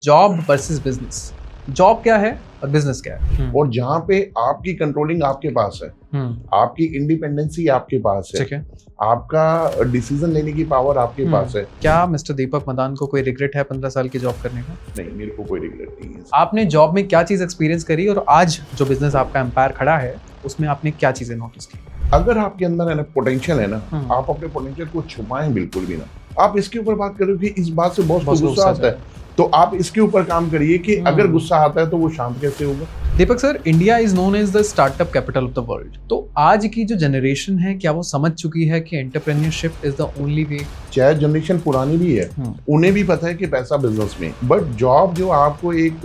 Job versus business. Job क्या है और बिजनेस क्या है? और जहाँ पे आपकी कंट्रोलिंग आपके पास है, आपकी इंडिपेंडेंसी आपके पास है, ठीक है। आपका डिसीजन लेने की पावर आपके पास है। क्या मिस्टर दीपक मदान को कोई रिग्रेट है 15 साल की जॉब करने का? नहीं, मेरे को कोई रिग्रेट नहीं है। आपने जॉब में क्या चीज एक्सपीरियंस करी और आज जो बिजनेस आपका एम्पायर खड़ा है उसमें आपने क्या चीजें नोटिस की? अगर आपके अंदर है ना पोटेंशियल है ना, हम्म। आप अपने पोटेंशियल को छुपाएं बिल्कुल भी ना। आप इसके ऊपर बात करो कि इस बात से बहुत बहुत गुस्सा आता है, तो आप इसके ऊपर काम करिए कि अगर गुस्सा आता है तो वो शांत कैसे होगा। Deepak sir, India is known as the startup capital of the world. तो आज की जो जनरेशन है क्या वो समझ चुकी है कि entrepreneurship is the only way? चाहे जनरेशन पुरानी भी है, उन्हें भी पता है कि पैसा बिजनेस में, बट जॉब जो आपको एक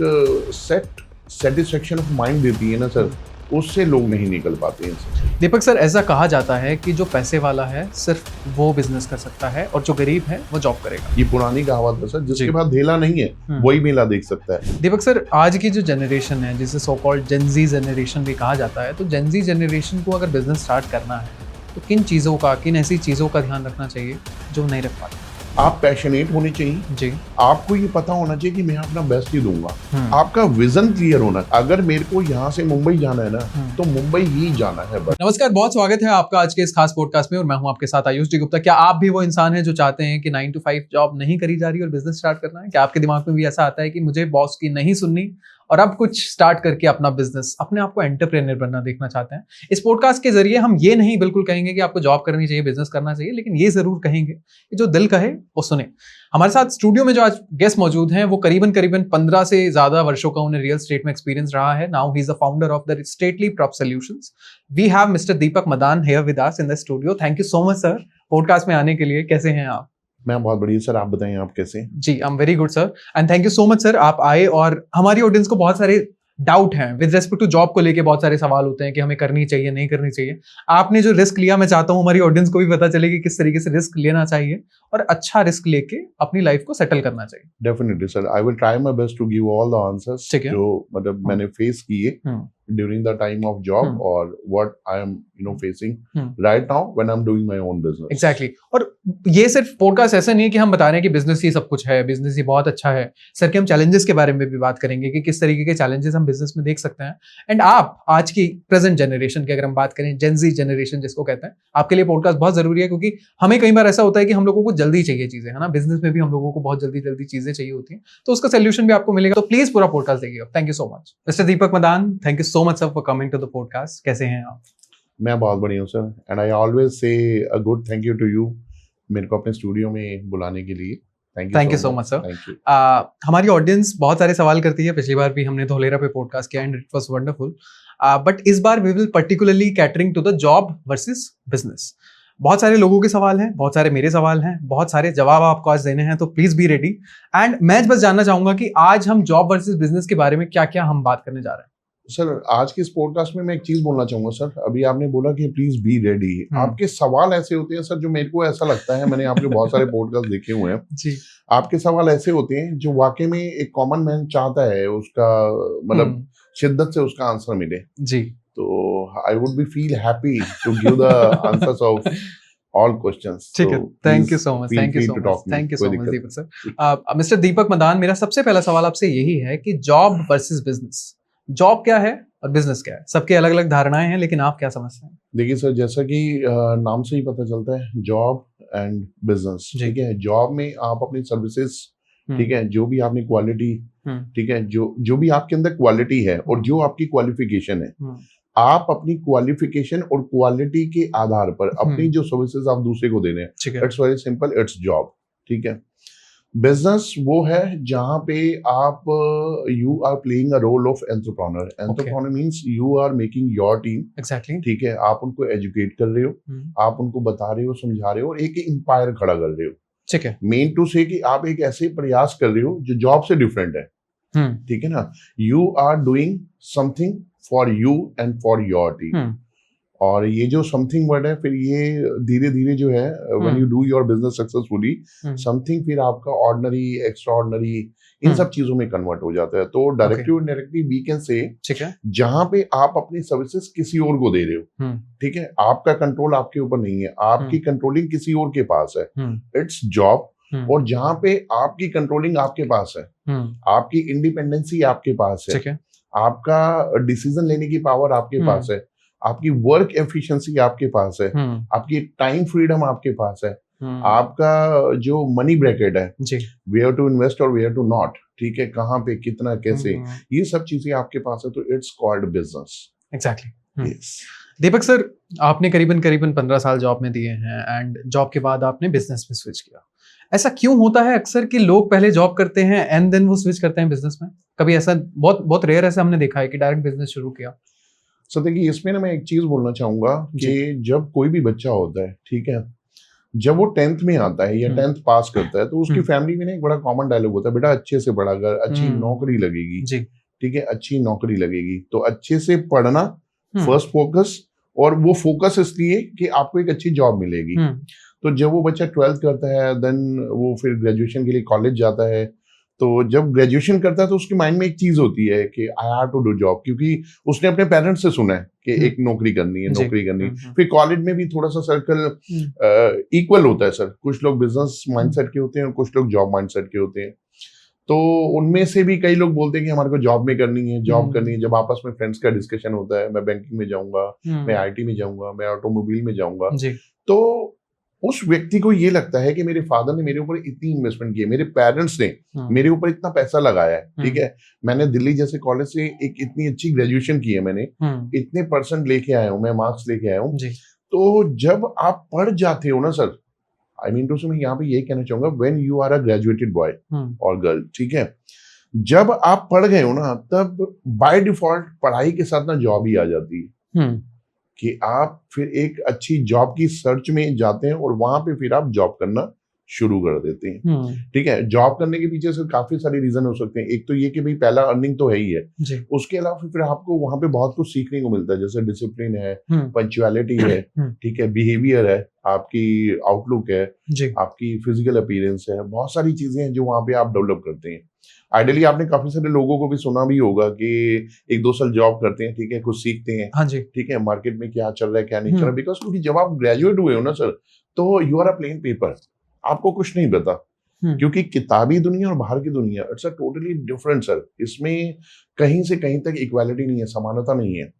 सेटिस्फेक्शन ऑफ माइंड देती है ना सर, उससे लोग नहीं निकल पाते हैं। दीपक सर, ऐसा कहा जाता है कि जो पैसे वाला है सिर्फ वो बिजनेस कर सकता है और जो गरीब है वो जॉब करेगा। ये पुरानी कहावत है सर, जिसके पास धेला नहीं है वही मेला देख सकता है। दीपक सर, आज की जो जनरेशन है जिसे सो कॉल्ड जेनजी जनरेशन भी कहा जाता है, तो जेनजी जनरेशन को अगर बिजनेस स्टार्ट करना है तो किन चीज़ों का, किन ऐसी चीज़ों का ध्यान रखना चाहिए जो नहीं रख पाते? आप पैशनेट होने चाहिए जी। आपको ये पता होना चाहिए कि मैं अपना बेस्ट ही दूंगा। आपका विजन क्लियर होना। अगर मेरे को यहाँ से मुंबई जाना है ना, तो मुंबई ही जाना है बस। नमस्कार, बहुत स्वागत है आपका आज के इस खास पॉडकास्ट में और मैं हूं आपके साथ आयुष डी गुप्ता। क्या आप भी वो इंसान हैं जो चाहते हैं कि 9 to 5 जॉब नहीं करी जा रही और बिजनेस स्टार्ट करना है? क्या आपके दिमाग में भी ऐसा आता है कि मुझे बॉस की नहीं सुननी और अब कुछ स्टार्ट करके अपना बिजनेस, अपने आप को एंटरप्रेन्योर बनना देखना चाहते हैं? इस पॉडकास्ट के जरिए हम ये नहीं बिल्कुल कहेंगे कि आपको जॉब करनी चाहिए, बिजनेस करना चाहिए, लेकिन ये जरूर कहेंगे कि जो दिल कहे वो सुने। हमारे साथ स्टूडियो में जो आज गेस्ट मौजूद हैं वो करीबन 15 से ज्यादा वर्षों का उन्हें रियल एस्टेट में एक्सपीरियंस रहा है। Now he is the founder of the Stately Prop Solutions. We have mister Deepak Madan here with us in the studio. Thank you so much sir podcast में आने के लिए। कैसे हैं आप? मैं बहुत बढ़िया सर, आप बताएं आप कैसे हैं? जी, I am very good sir and thank you so much sir, आप आए। और हमारी ऑडियंस को बहुत सारे डाउट हैं विद रेस्पेक्ट टू जॉब को लेके, बहुत सारे सवाल होते हैं कि हमें करनी चाहिए नहीं करनी चाहिए। आपने जो रिस्क लिया, मैं चाहता हूं हमारी ऑडियंस को भी पता चले कि किस तरीके से रिस्क लेना चाहिए और अच्छा रिस्क लेके अपनी लाइफ को सेटल करना चाहिए। Definitely sir, I will try my best to give all the answers जो मतलब मैंने फेस किए during the time of job or what I am facing right now when I'm doing my own business. Exactly. और ये सिर्फ podcast ऐसा नहीं है कि हम बता रहे हैं कि बिजनेस ही सब कुछ है, बिजनेस ही बहुत अच्छा है। सर के हम चैलेंजेस के बारे में भी बात करेंगे कि किस तरीके के चैलेंजेस हम बिजनेस में देख सकते हैं। एंड आप आज की प्रेजेंट जनरेशन की अगर हम बात करें, जेनजी जनरेशन जिसको कहते हैं, आपके लिए पॉडकास्ट बहुत जरूरी है क्योंकि हमें कई बार ऐसा होता है कि हम लोगों को जल्दी चाहिए चीजें, है ना? बिजनेस में भी हम लोगों को बहुत जल्दी चीजें चाहिए होती हैं, तो उसका सोल्यूशन भी आपको मिलेगा। तो प्लीज पूरा पॉडकास्ट देखिएगा। Thank you so much mister Deepak Madan. Thank you so much sir for coming to the podcast. कैसे हैं आप? मैं बहुत बढ़िया हूँ sir and I always say a good thank you to you मेरे को अपने स्टूडियो में बुलाने के लिए। Thank you so much sir. हमारी ऑडियंस बहुत सारे सवाल करती है। पिछली बार भी हमने धोलेरा पे पॉडकास्ट किया and it was wonderful, but इस बार we will particularly catering to the job versus business. बहुत सारे लोगों के सवाल हैं, बहुत सारे मेरे सवाल हैं, बहुत सारे जवाब आपको आज देने हैं, तो प्लीज बी रेडी। एंड मैं बस जानना चाहूंगा कि आज हम जॉब वर्सेस बिजनेस के बारे में क्या क्या हम बात करने जा रहे हैं। सर आज के इस पॉडकास्ट में मैं एक चीज बोलना चाहूंगा सर। अभी आपने बोला कि प्लीज बी रेडी। आपके सवाल ऐसे होते हैं सर जो मेरे को ऐसा लगता है, मैंने आपके बहुत सारे पॉडकास्ट देखे हुए हैं जी। आपके सवाल ऐसे होते हैं जो वाकई में एक कॉमन मैन चाहता है उसका मतलब शिद्दत से उसका आंसर मिले जी। तो I would be feel happy to give the answers of all questions. ठीक है, thank you so much, thank you so much, thank you so much Deepak sir. Mister Deepak Madan, मेरा सबसे पहला सवाल आपसे यही है कि जॉब वर्सेस बिजनेस, जॉब क्या है और बिजनेस क्या है? सबके अलग अलग धारणाएं हैं, लेकिन आप क्या समझते हैं? देखिए सर, जैसा कि नाम से ही पता चलता है, जॉब एंड बिजनेस, ठीक है। जॉब में आप अपनी सर्विसेज, ठीक है, जो भी आपने क्वालिटी, ठीक है, जो भी आपके अंदर क्वालिटी है और जो आपकी क्वालिफिकेशन है, आप अपनी क्वालिफिकेशन और क्वालिटी के आधार पर अपनी जो सर्विसेज आप दूसरे को दे रहे हैं, it's very simple, it's job, ठीक है। बिजनेस वो है जहां पे आप you are playing a role of entrepreneur. Entrepreneur means you are making your team, exactly, ठीक है। आप उनको एजुकेट कर रहे हो, आप उनको बता रहे हो, समझा रहे हो और एक एम्पायर खड़ा कर रहे हो, ठीक है। मेन टू से कि आप एक ऐसे प्रयास कर रहे हो जो जॉब से डिफरेंट है, ठीक है ना। You are doing something for you and for your team. और ये जो समथिंग वर्ड है, फिर ये धीरे धीरे जो है, when you do your business successfully, something फिर आपका ऑर्डिनरी, एक्स्ट्रा ऑर्डिनरी, इन सब चीजों में कन्वर्ट हो जाता है। तो डायरेक्टली और इनडायरेक्टली वी कैन से, ठीक है, जहां पे आप अपनी सर्विसेज किसी और को दे रहे हो, ठीक है, आपका कंट्रोल आपके ऊपर नहीं है, आपकी कंट्रोलिंग किसी और के पास है, इट्स जॉब। और जहाँ पे आपकी कंट्रोलिंग आपके पास है, आपकी इंडिपेंडेंसी आपके पास है, ठीक है, आपका डिसीजन लेने की पावर आपके पास है, आपकी वर्क एफिशिएंसी आपके पास है, आपकी टाइम फ्रीडम आपके पास है, आपका जो मनी ब्रैकेट है, वेयर टू इन्वेस्ट और वेयर टू नॉट, ठीक है, कहाँ पे कितना कैसे, ये सब चीजें आपके पास है, तो it's called business. Exactly. Deepak sir, आपने करीबन 15 साल जॉब में दिए हैं एंड जॉब के बाद आपने बिजनेस में स्विच किया। ऐसा क्यों होता है अक्सर कि लोग पहले जॉब करते हैं एंड देन वो स्विच करते हैं बिजनेस में? कभी ऐसा बहुत बहुत रेयर ऐसा हमने देखा है कि डायरेक्ट बिजनेस शुरू किया। सो देखिए, इसमें ना मैं एक चीज बोलना चाहूंगा कि जब कोई भी बच्चा होता है, ठीक है, जब वो 10th में आता है या 10th पास करता है, तो उसकी फैमिली में ना एक बड़ा कॉमन डायलॉग होता है, बेटा अच्छे से पढ़ा कर, अच्छी नौकरी लगेगी, ठीक है, अच्छी नौकरी लगेगी, तो अच्छे से पढ़ना फर्स्ट फोकस, और वो फोकस इसलिए कि आपको एक अच्छी जॉब मिलेगी। तो जब वो बच्चा 12th करता है, देन वो फिर ग्रेजुएशन के लिए कॉलेज जाता है, तो जब ग्रेजुएशन करता है तो उसके माइंड में एक चीज होती है कि I have to do job, क्योंकि उसने अपने पेरेंट्स से सुना है कि एक नौकरी करनी है, नौकरी करनी है। फिर कॉलेज में भी थोड़ा सा सर्कल इक्वल होता है सर, कुछ लोग बिजनेस माइंडसेट के होते हैं और कुछ लोग जॉब माइंडसेट के होते हैं। तो उनमें से भी कई लोग बोलते हैं कि हमारे को जॉब में करनी है, जॉब करनी है। जब आपस में फ्रेंड्स का डिस्कशन होता है, मैं बैंकिंग में जाऊंगा, मैं आईटी में जाऊंगा, मैं ऑटोमोबाइल में जाऊंगा, तो उस व्यक्ति को ये लगता है कि मेरे फादर ने मेरे ऊपर इतनी इन्वेस्टमेंट की है, मेरे पेरेंट्स ने मेरे ऊपर इतना पैसा लगाया है, ठीक है, मैंने दिल्ली जैसे कॉलेज से एक इतनी अच्छी ग्रेजुएशन की है, मैंने इतने परसेंट लेके आया हूँ, मैं मार्क्स लेके आया हूँ। तो जब आप पढ़ जाते हो ना सर, आई मीन टू से मैं यहाँ पे यही कहना चाहूंगा, when you are a graduated boy और गर्ल, ठीक है, जब आप पढ़ गए हो ना, तब बाय डिफॉल्ट पढ़ाई के साथ ना जॉब ही आ जाती है, कि आप फिर एक अच्छी जॉब की सर्च में जाते हैं और वहां पे फिर आप जॉब करना शुरू कर देते हैं, ठीक है। जॉब करने के पीछे से काफी सारे रीजन हो सकते हैं। एक तो ये कि भाई पहला अर्निंग तो है ही है, उसके अलावा फिर आपको वहां पे बहुत कुछ सीखने को मिलता है, जैसे डिसिप्लिन है, पंक्चुअलिटी है, ठीक है, बिहेवियर है, आपकी आउटलुक है, आपकी फिजिकल अपीयरेंस है, बहुत सारी चीजें हैं जो वहां पे आप डेवलप करते हैं। आइडियली आपने काफी सारे लोगों को भी सुना भी होगा कि 1-2 साल जॉब करते हैं, ठीक है, कुछ सीखते हैं, हाँ जी, ठीक है, मार्केट में क्या चल रहा है क्या नहीं चल रहा, बिकॉज क्योंकि जब आप ग्रेजुएट हुए हो ना सर, तो you are a plain paper, आपको कुछ नहीं पता, क्योंकि किताबी दुनिया और बाहर की दुनिया it's a totally different sir. इसमें कहीं से कहीं तक इक्वालिटी नहीं है, समानता नहीं है।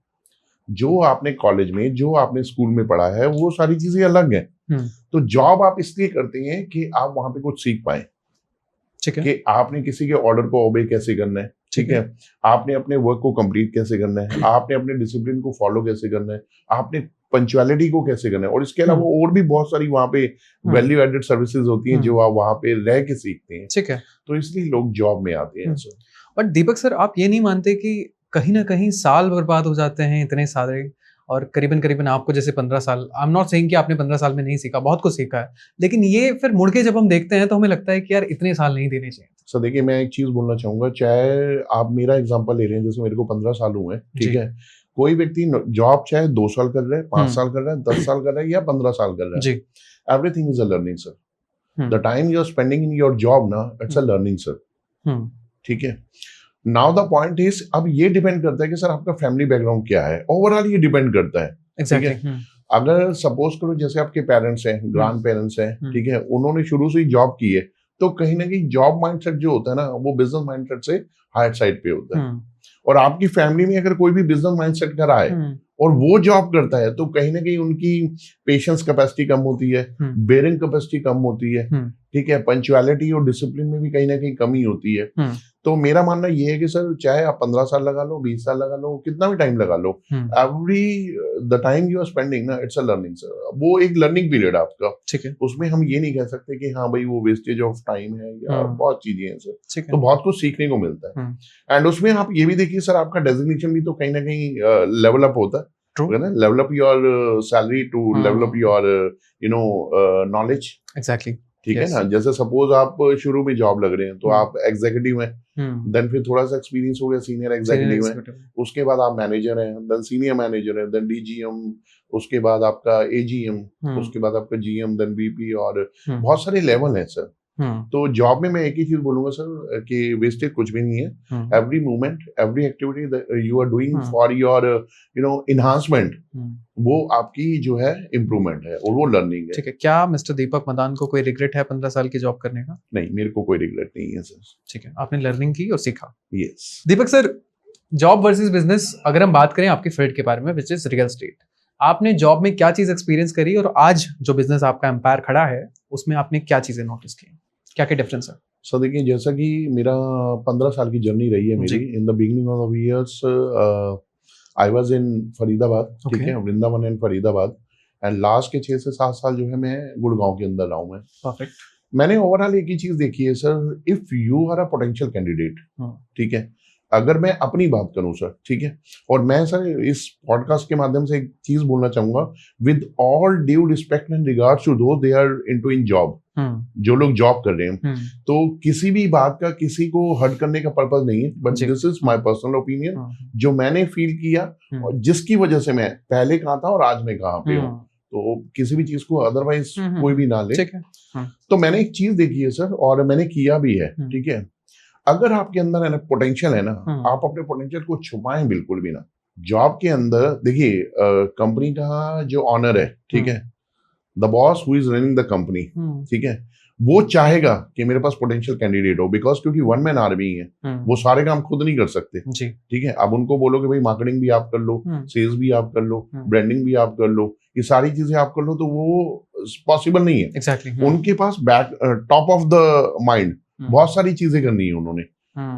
जो आपने कॉलेज में, जो आपने स्कूल में पढ़ा है, वो सारी चीजें अलग हैं। तो जॉब आप इसलिए करते हैं कि आप वहां पे कुछ सीख पाए, ठीक है, कि आपने किसी के ऑर्डर को ओबे कैसे करना है, ठीक है, आपने अपने वर्क को कंप्लीट कैसे करना है, आपने अपने डिसिप्लिन को फॉलो कैसे करना है, आपने पंक्चुअलिटी को कैसे करना है, और इसके अलावा और भी बहुत सारी वहां पे वैल्यू एडेड सर्विसेज होती हैं जो आप वहां पे रह के सीखते हैं, ठीक है। तो इसलिए लोग जॉब में आते हैं सर। बट दीपक सर, आप ये नहीं मानते कि कहीं ना कहीं साल बर्बाद हो जाते हैं इतने सारे, और करीबन आपको जैसे 15 साल, आई एम नॉट सेइंग कि आपने 15 साल में नहीं सीखा, बहुत कुछ सीखा है, लेकिन ये फिर मुड़ के जब हम देखते हैं तो हमें लगता है कि यार इतने साल नहीं देने चाहिए। सर देखिए, मैं एक चीज बोलना चाहूंगा, चाहे आप मेरा एग्जांपल ले रहे हैं, जैसे मेरे को 15 साल हुए हैं, ठीक है, कोई व्यक्ति जॉब चाहे 2 साल कर रहा है, 5 साल कर रहा है, 10 साल कर रहा है या 15 साल कर रहा है, everything is a learning sir. The time you are spending in your job ना, इट्स अ लर्निंग सर, ठीक है। नाउ द पॉइंट इज, अब ये डिपेंड करता है कि सर आपका फैमिली बैकग्राउंड क्या है, ओवरऑल ये डिपेंड करता है, ठीक है। अगर सपोज करो जैसे आपके पेरेंट्स हैं, ग्रैंड पेरेंट्स हैं, ठीक है, उन्होंने शुरू से ही जॉब की है, तो कहीं ना कहीं जॉब माइंडसेट जो होता है ना, वो बिजनेस माइंडसेट से हायर साइड पे होता है। और आपकी फैमिली में अगर कोई भी बिजनेस माइंडसेट का रहा है और वो जॉब करता है, तो कहीं ना कहीं उनकी पेशेंस कैपेसिटी कम होती है, बेयरिंग कैपेसिटी कम होती है, ठीक है, पंक्चुअलिटी और डिसिप्लिन में भी कहीं ना कहीं कमी होती है। तो मेरा मानना ये है कि सर चाहे आप 15 साल लगा लो, 20 साल लगा लो, कितना भी टाइम लगा लो, every the time you are spending ना, इट्स अ लर्निंग सर। वो एक लर्निंग पीरियड आपका, ठीक है, उसमें हम ये नहीं कह सकते कि हाँ भाई वो वेस्टेज ऑफ टाइम है या बहुत चीजें हैं सर, तो बहुत कुछ सीखने को मिलता है। एंड उसमें आप ये भी देखिए सर, आपका डेजिग्नेशन भी तो कहीं ना कहीं लेवल अप होता है ना, level up your salary to level up your knowledge, exactly, ठीक है ना। जैसे सपोज आप शुरू में जॉब लग रहे हैं, तो आप एग्जीक्यूटिव हैं, देन फिर थोड़ा सा एक्सपीरियंस हो गया, सीनियर एग्जीक्यूटिव है, उसके बाद आप मैनेजर हैं, देन सीनियर मैनेजर है, देन डीजीएम, उसके बाद आपका एजीएम, उसके बाद आपका जीएम, देन वीपी, और बहुत सारे लेवल हैं सर। तो जॉब में मैं एक ही चीज बोलूंगा सर कि वेस्टेज कुछ भी नहीं है। Every movement, every activity you are doing for your enhancement, वो आपकी जो है इम्प्रूवमेंट है और वो लर्निंग है। ठीक है, क्या मिस्टर दीपक मदान को कोई रिग्रेट है 15 साल की जॉब करने का? नहीं, मेरे को कोई रिग्रेट नहीं है सर। ठीक है, आपने लर्निंग की और सीखा। यस। दीपक सर, जॉब वर्सेस बिजनेस, अगर हम बात करें आपकी फील्ड के बारे में विच इज रियल एस्टेट, आपने जॉब में क्या चीज एक्सपीरियंस करी और आज जो बिजनेस आपका एम्पायर खड़ा है उसमें आपने क्या चीजें नोटिस की, क्या क्या डिफरेंस है? सर देखिए, जैसा कि मेरा 15 साल की जर्नी रही है मेरी, in the beginning of the years I was in Faridabad, ठीक है, Vrindavan and Faridabad, and last के 6 से 7 साल जो है मैं गुड़गांव के अंदर रहा हूँ मैं। परफेक्ट। मैंने ओवरऑल एक ही चीज देखी है sir, if you are a potential candidate, ठीक है, अगर मैं अपनी बात करूं सर, ठीक है, और मैं सर इस पॉडकास्ट के माध्यम से एक चीज बोलना चाहूंगा, with all due respect and regards to those they are into in job, जो लोग जॉब कर रहे हैं, तो किसी भी बात का किसी को हर्ट करने का पर्पस नहीं है, but this is my personal opinion, जो मैंने फील किया और जिसकी वजह से मैं पहले कहाँ था और आज मैं कहाँ पे हूँ, तो किसी भी चीज को अदरवाइज कोई भी ना ले। तो मैंने एक चीज देखी है सर और मैंने किया भी है, ठीक है, अगर आपके अंदर है ना पोटेंशियल है ना, आप अपने पोटेंशियल को छुपाएं बिल्कुल भी ना। जॉब के अंदर देखिए, कंपनी का जो ऑनर है, ठीक है, the boss who is running the company, ठीक है, वो चाहेगा कि मेरे पास पोटेंशियल कैंडिडेट हो, बिकॉज क्योंकि वन मैन आर्मी है, वो सारे काम खुद नहीं कर सकते, ठीक है। अब उनको बोलो कि भाई मार्केटिंग भी आप कर लो, सेल्स भी आप कर लो, ब्रांडिंग भी आप कर लो, ये सारी चीजें आप कर लो, तो वो पॉसिबल नहीं है। Exactly. उनके पास back top of the mind बहुत सारी चीजें करनी है उन्होंने।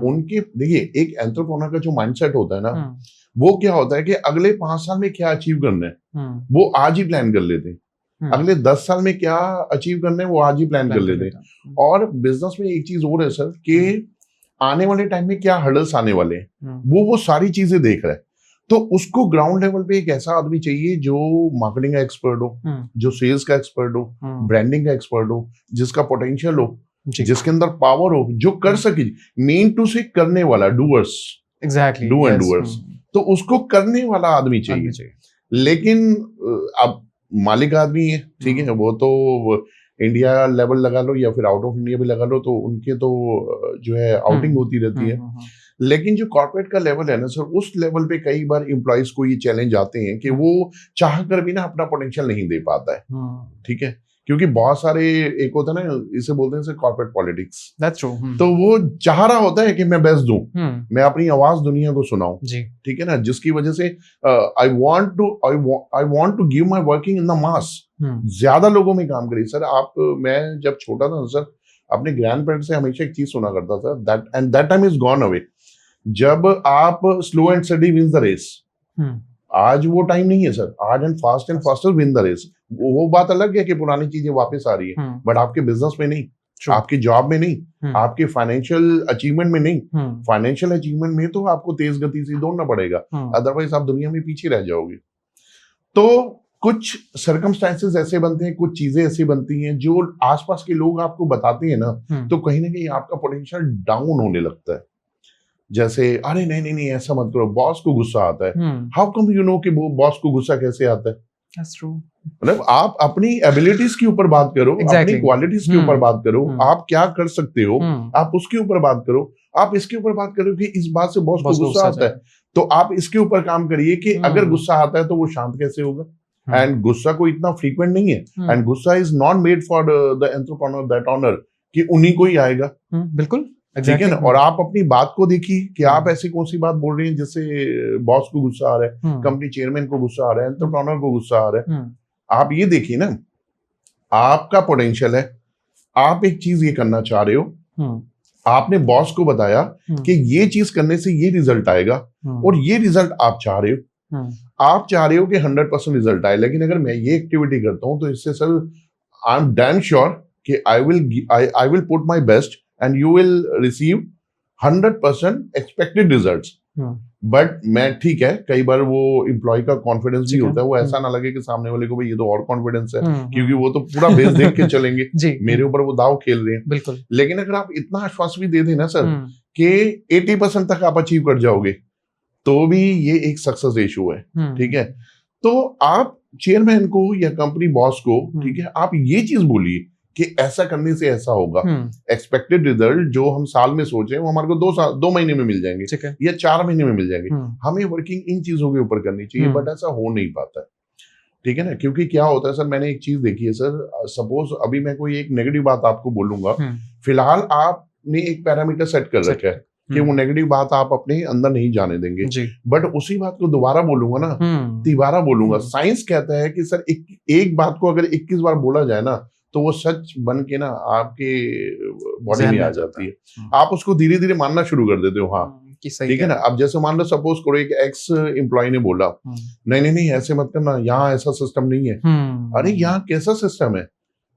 उनके देखिए, एक एंटरप्रेन्योर का जो माइंडसेट होता है ना, वो क्या होता है कि अगले 5 साल में क्या अचीव करना है वो आज ही प्लान कर लेते हैं, अगले 10 साल में क्या अचीव करना है वो आज ही प्लान कर लेते हैं। और बिजनेस में एक चीज और है सर कि आने वाले टाइम में क्या हर्डल्स आने वाले हैं, वो सारी चीजें देख रहा है। तो उसको ग्राउंड लेवल पे एक ऐसा आदमी चाहिए जो मार्केटिंग का एक्सपर्ट हो, जो सेल्स का एक्सपर्ट हो, ब्रांडिंग का एक्सपर्ट हो, जिसका पोटेंशियल हो, जिसके अंदर पावर हो, जो कर सके, मेन टू से करने वाला, doers, exactly, do and doers, तो उसको करने वाला आदमी चाहिए। लेकिन अब मालिक आदमी है, ठीक है, वो तो इंडिया लेवल लगा लो या फिर आउट ऑफ इंडिया भी लगा लो, तो उनके तो जो है आउटिंग होती रहती है। लेकिन जो कॉर्पोरेट का लेवल है ना सर, उस लेवल पे कई बार एम्प्लॉइज को ये चैलेंज आते हैं कि वो चाह कर भी ना अपना पोटेंशियल नहीं दे पाता है, ठीक है, क्योंकि बहुत सारे, एक होता है ना, इसे बोलते हैं sir corporate politics, that's true, तो वो चाह रहा होता है कि मैं बेस्ट दूं, मैं अपनी आवाज दुनिया को सुनाऊं, ठीक है ना, जिसकी वजह से I want to give my working in the mass, ज्यादा लोगों में काम करिए सर। आप, मैं जब छोटा था सर, अपने ग्रैंड पेरेंट्स से हमेशा एक चीज सुना करता था, that time is gone away, जब आप slow and steady wins the race. आज वो टाइम नहीं है सर, आज and faster win the race. वो बात अलग है कि पुरानी चीजें वापस आ रही है, बट आपके बिजनेस में नहीं, आपकी जॉब में नहीं, आपके फाइनेंशियल अचीवमेंट में नहीं। फाइनेंशियल अचीवमेंट में तो आपको तेज गति से दौड़ना पड़ेगा, अदरवाइज आप दुनिया में पीछे रह जाओगे। तो कुछ सर्कमस्टेंसेस ऐसे बनते हैं, कुछ चीजें ऐसी बनती हैं जो आसपास के लोग आपको बताते हैं ना, तो कहीं ना कहीं आपका पोटेंशियल डाउन होने लगता है। जैसे अरे नहीं नहीं नहीं ऐसा मत करो, बॉस को गुस्सा आता है। हाउ कम यू नो कि वो बॉस को गुस्सा कैसे आता है? That's true. मतलब आप अपनी एबिलिटीज के ऊपर बात करो, अपनी क्वालिटीज के ऊपर बात करो, आप क्या कर सकते हो, आप उसके ऊपर बात करो। आप इसके ऊपर बात करो कि इस बात से बॉस को गुस्सा आता है, तो आप इसके ऊपर काम करिए कि अगर गुस्सा आता है तो वो शांत कैसे होगा। एंड गुस्सा को इतना फ्रीक्वेंट नहीं है, एंड गुस्सा is not made for the entrepreneur that honour कि उन्हीं को ही आएगा। बिल्कुल ठीक है ना। और आप अपनी बात को देखिए कि आप ऐसी कौन सी बात बोल रहे हैं जिससे बॉस को गुस्सा आ रहा है, कंपनी चेयरमैन को गुस्सा आ रहा है, एंटरप्रेन्योर को गुस्सा आ रहा है। आप ये देखिए ना, आपका पोटेंशियल है, आप एक चीज ये करना चाह रहे हो, आपने बॉस को बताया कि ये चीज करने से ये रिजल्ट आएगा, और ये रिजल्ट आप चाह रहे हो, आप चाह रहे हो कि 100% रिजल्ट आए। लेकिन अगर मैं ये एक्टिविटी करता हूं तो इससे sir I am damn sure कि I will put my best and you will receive 100% expected results. But मैं ठीक है, कई बार वो एम्प्लॉय का कॉन्फिडेंस भी होता है, वो ऐसा ना लगे कि सामने वाले को भाई ये तो और कॉन्फिडेंस है, क्योंकि वो तो पूरा बेस देख के चलेंगे मेरे ऊपर वो दाव खेल रहे हैं। बिल्कुल। लेकिन अगर आप इतना आश्वासन भी दे देना सर कि 80% तक आप अचीव कर जाओगे, तो भी ये एक सक्सेस रेशियो है, ठीक है। तो आप चेयरमैन को या कंपनी बॉस को, ठीक है, आप ये चीज बोलिए कि ऐसा करने से ऐसा होगा। एक्सपेक्टेड रिजल्ट जो हम साल में सोचे वो हमारे को 2 महीने में मिल जाएंगे या 4 महीने में मिल जाएंगे। हमें वर्किंग इन चीजों के ऊपर करनी चाहिए, बट ऐसा हो नहीं पाता है, ठीक है ना। क्योंकि क्या होता है सर, मैंने एक चीज देखी है सर, सपोज अभी मैं कोई एक नेगेटिव बात आपको बोलूंगा, फिलहाल आपने एक पैरामीटर सेट कर रखा है कि वो नेगेटिव बात आप अपने अंदर नहीं जाने देंगे, बट उसी बात को दोबारा बोलूंगा ना, तिबारा बोलूंगा। साइंस कहता है कि सर एक बात को अगर 21 बार बोला जाए ना तो वो सच बन के ना आपके बॉडी में आ जाती है। आप उसको धीरे धीरे मानना शुरू कर देते हो। हाँ ठीक है ना। अब जैसे मान लो सपोज करो एक एक्स एम्प्लॉय ने बोला नहीं ऐसे मत करना, यहाँ ऐसा सिस्टम नहीं है। अरे यहाँ कैसा सिस्टम है?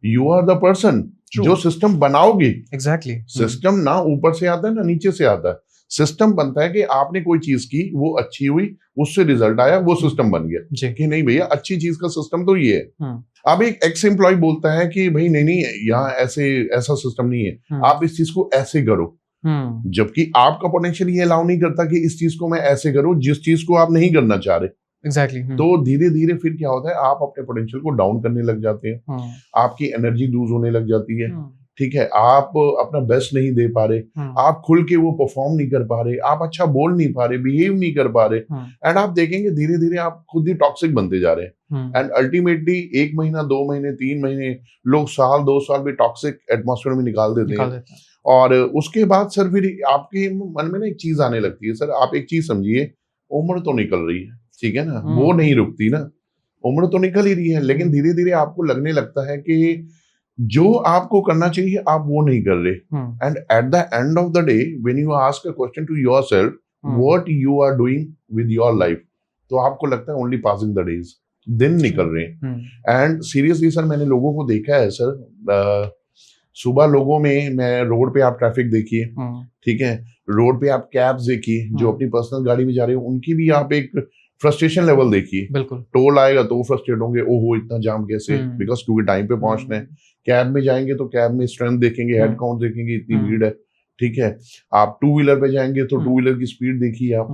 यू आर द पर्सन जो सिस्टम बनाओगे। एग्जैक्टली। सिस्टम ना ऊपर से आता है ना नीचे से आता है। सिस्टम बनता है कि आपने कोई चीज की, वो अच्छी हुई, उससे रिजल्ट आया, वो सिस्टम बन गया कि नहीं भैया अच्छी चीज का सिस्टम तो ये है। अब एक एक्स एम्प्लॉय बोलता है कि भाई नहीं यहाँ ऐसा सिस्टम नहीं है, आप इस चीज को ऐसे करो, जबकि आपका पोटेंशियल ये अलाउ नहीं करता कि इस चीज को मैं ऐसे करूं जिस चीज को आप नहीं करना चाह रहे। एग्जैक्टली। तो धीरे धीरे फिर क्या होता है, आप अपने पोटेंशियल को डाउन करने लग जाते हैं, आपकी एनर्जी लूज होने लग जाती है, ठीक है, आप अपना बेस्ट नहीं दे पा रहे, आप खुल के वो परफॉर्म नहीं कर पा रहे, आप अच्छा बोल नहीं पा रहे, बिहेव नहीं कर पा रहे, एंड आप देखेंगे धीरे धीरे आप खुद ही टॉक्सिक बनते जा रहे हैं। एंड अल्टीमेटली 1 महीना 2 महीने 3 महीने लोग साल 2 साल भी टॉक्सिक एटमॉस्फेयर में निकाल देते हैं। और उसके बाद सर फिर आपके मन में ना एक चीज आने लगती है सर, आप एक चीज समझिए, उम्र तो निकल रही है, ठीक है ना, वो नहीं रुकती ना, उम्र तो निकल ही रही है, लेकिन धीरे धीरे आपको लगने लगता है कि जो आपको करना चाहिए आप वो नहीं कर रहे। And at the end of the day when you ask a question to yourself what you are doing with your life, तो आपको लगता है ओनली पासिंग द डेज, दिन निकल रहे हैं। एंड सीरियसली सर मैंने लोगों को देखा है सर, सुबह लोगों में, मैं रोड पे आप ट्रैफिक देखिए, ठीक है, रोड पे आप कैब्स देखिए जो अपनी पर्सनल गाड़ी में जा रहे हो, उनकी भी आप एक फ्रस्ट्रेशन लेवल देखिए। बिल्कुल। टोल आएगा तो फ्रस्ट्रेट होंगे, ओहो इतना जाम कैसे, बिकॉज क्योंकि टाइम पे पहुंचना है। कैब में जाएंगे तो कैब में स्ट्रेंथ देखेंगे, हेड काउंट देखेंगे, इतनी भीड़ है, ठीक है। आप 2 व्हीलर पे जाएंगे तो 2 व्हीलर की स्पीड देखिए आप,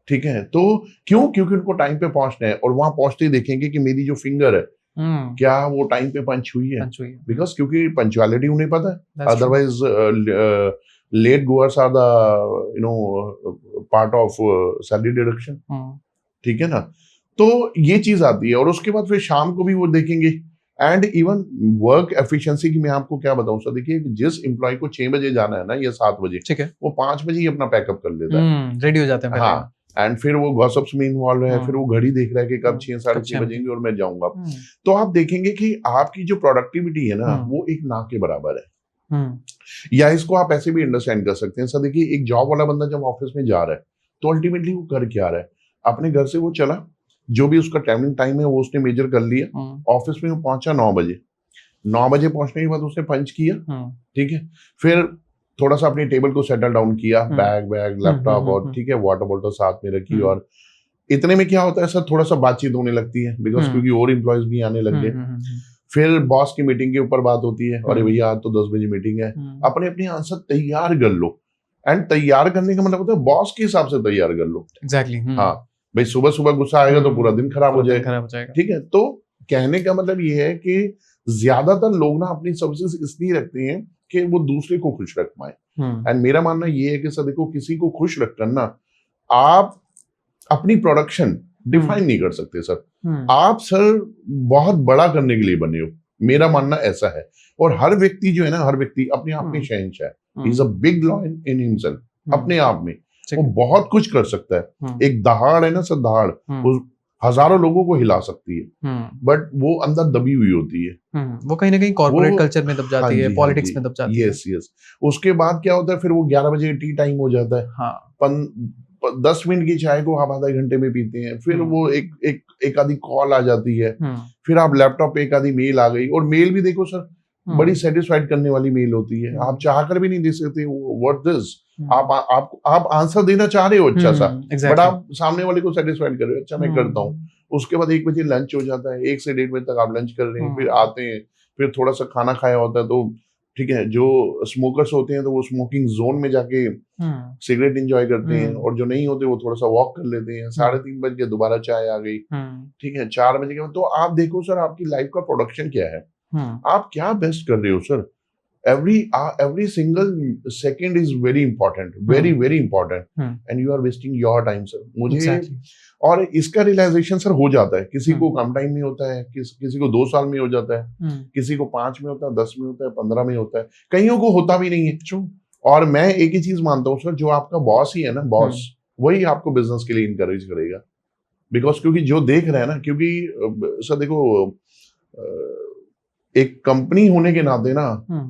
ठीक है। तो क्योंकि उनको टाइम पे पहुंचना है, और वहां पहुंचते ही देखेंगे कि मेरी जो फिंगर है क्या वो टाइम पे पंच हुई है, बिकॉज क्योंकि पंचुअलिटी उन्हें पता है, otherwise late goers are the part of salary deduction, ठीक है ना। तो ये चीज आती है, और उसके बाद फिर शाम को भी वो देखेंगे। एंड इवन वर्क एफिशिएंसी की मैं आपको क्या बताऊं सर, देखिए जिस एम्प्लॉय को 6 बजे जाना है ना या 7 बजे, ठीक है, वो 5 बजे ही अपना पैकअप कर लेता है, रेडी हो जाते हैं। हाँ, एंड फिर वो गॉसिप्स में इन्वॉल्व है, फिर वो घड़ी देख रहा है कि कब 6 साढ़े 6 बजेंगे और मैं जाऊंगा। तो आप देखेंगे कि आपकी जो प्रोडक्टिविटी है ना वो एक ना के बराबर है। या इसको आप ऐसे भी अंडरस्टैंड कर सकते हैं सर, देखिए एक जॉब वाला बंदा जब ऑफिस में जा रहा है तो अल्टीमेटली वो कर क्या रहा है, अपने घर से वो चला, जो भी उसका ट्रैवलिंग टाइम है वो उसने मेजर कर लिया, ऑफिस में वो पहुंचा 9 बजे, 9 बजे पहुंचने के बाद उसने पंच किया, ठीक है, फिर थोड़ा सा अपने टेबल को सेटल डाउन किया, बैग लैपटॉप और ठीक है वाटर बॉटल साथ में रखी, और इतने में क्या होता है सर, थोड़ा सा बातचीत होने लगती है, बिकॉज क्योंकि और एम्प्लॉयज भी आने लग गए। फिर बॉस की मीटिंग के ऊपर बात होती है, अरे भैया आज तो 10 बजे मीटिंग है, अपने अपने आंसर तैयार कर लो। एंड तैयार करने का मतलब होता है बॉस के हिसाब से तैयार कर लो। एग्जैक्टली। हाँ भाई, सुबह सुबह गुस्सा आएगा तो पूरा दिन खराब हो जाएगा, ठीक है। तो कहने का मतलब ये है कि ज्यादातर लोग ना अपनी सर्विसेज इसलिए रखते हैं कि वो दूसरे को खुश रख पाए। एंड मेरा मानना ये है कि सर देखो, किसी को खुश रखकर ना आप अपनी प्रोडक्शन डिफाइन नहीं कर सकते सर। आप सर बहुत बड़ा करने के लिए बने हो, मेरा मानना ऐसा है। और हर व्यक्ति जो है ना, हर व्यक्ति अपने आप में शहंशाह है, is a big lion in himself, अपने आप में वो बहुत कुछ कर सकता है। एक दहाड़ है ना सर, दहाड़ वो हजारों लोगों को हिला सकती है, बट वो अंदर दबी हुई होती है, वो कहीं ना कहीं कॉर्पोरेट कल्चर में दब जाती है, पॉलिटिक्स में दब जाती है। यस। उसके बाद क्या होता है, फिर वो 11 बजे टी टाइम हो जाता है, 10 मिनट की चाय को आप आधा घंटे में पीते हैं, फिर वो एक आधी कॉल आ जाती है, फिर आप लैपटॉप पे एक आधी मेल आ गई, और मेल भी देखो सर बड़ी सेटिस्फाइड करने वाली मेल होती है, आप चाहकर भी नहीं दे सकते व्हाट दिस, आप आंसर देना चाह रहे हो अच्छा सा, बट आप सामने वाले को सेटिस्फाइड कर रहे हो, अच्छा मैं करता हूँ। उसके बाद 1 बजे लंच हो जाता है, 1 से 1:30 बजे तक आप लंच कर रहे हैं, फिर आते हैं, फिर थोड़ा सा खाना खाया होता है, तो ठीक है, जो स्मोकर्स होते हैं तो वो स्मोकिंग जोन में जाके सिगरेट एंजॉय करते हैं, और जो नहीं होते वो थोड़ा सा वॉक कर लेते हैं। 3:30 बजे दोबारा चाय आ गई, ठीक है, 4 बजे के बाद। तो आप देखो सर, आपकी लाइफ का प्रोडक्शन क्या है, आप क्या बेस्ट कर रहे हो sir? every single second is very important, very very important, and you are wasting your time sir. मुझे Exactly. और इसका रियलाइजेशन सर हो जाता है, किसी को कम टाइम में होता है, किसी को 2 साल में हो जाता है, किसी को 5 में होता है, 10 में होता है, 15 में होता है, कईयों को होता भी नहीं है। True. और मैं एक ही चीज मानता हूँ सर, जो आपका बॉस ही है ना, बॉस वही आपको बिजनेस के लिए इनकरेज करेगा, बिकॉज क्योंकि जो देख रहे हैं ना, क्योंकि सर देखो एक कंपनी होने के नाते ना,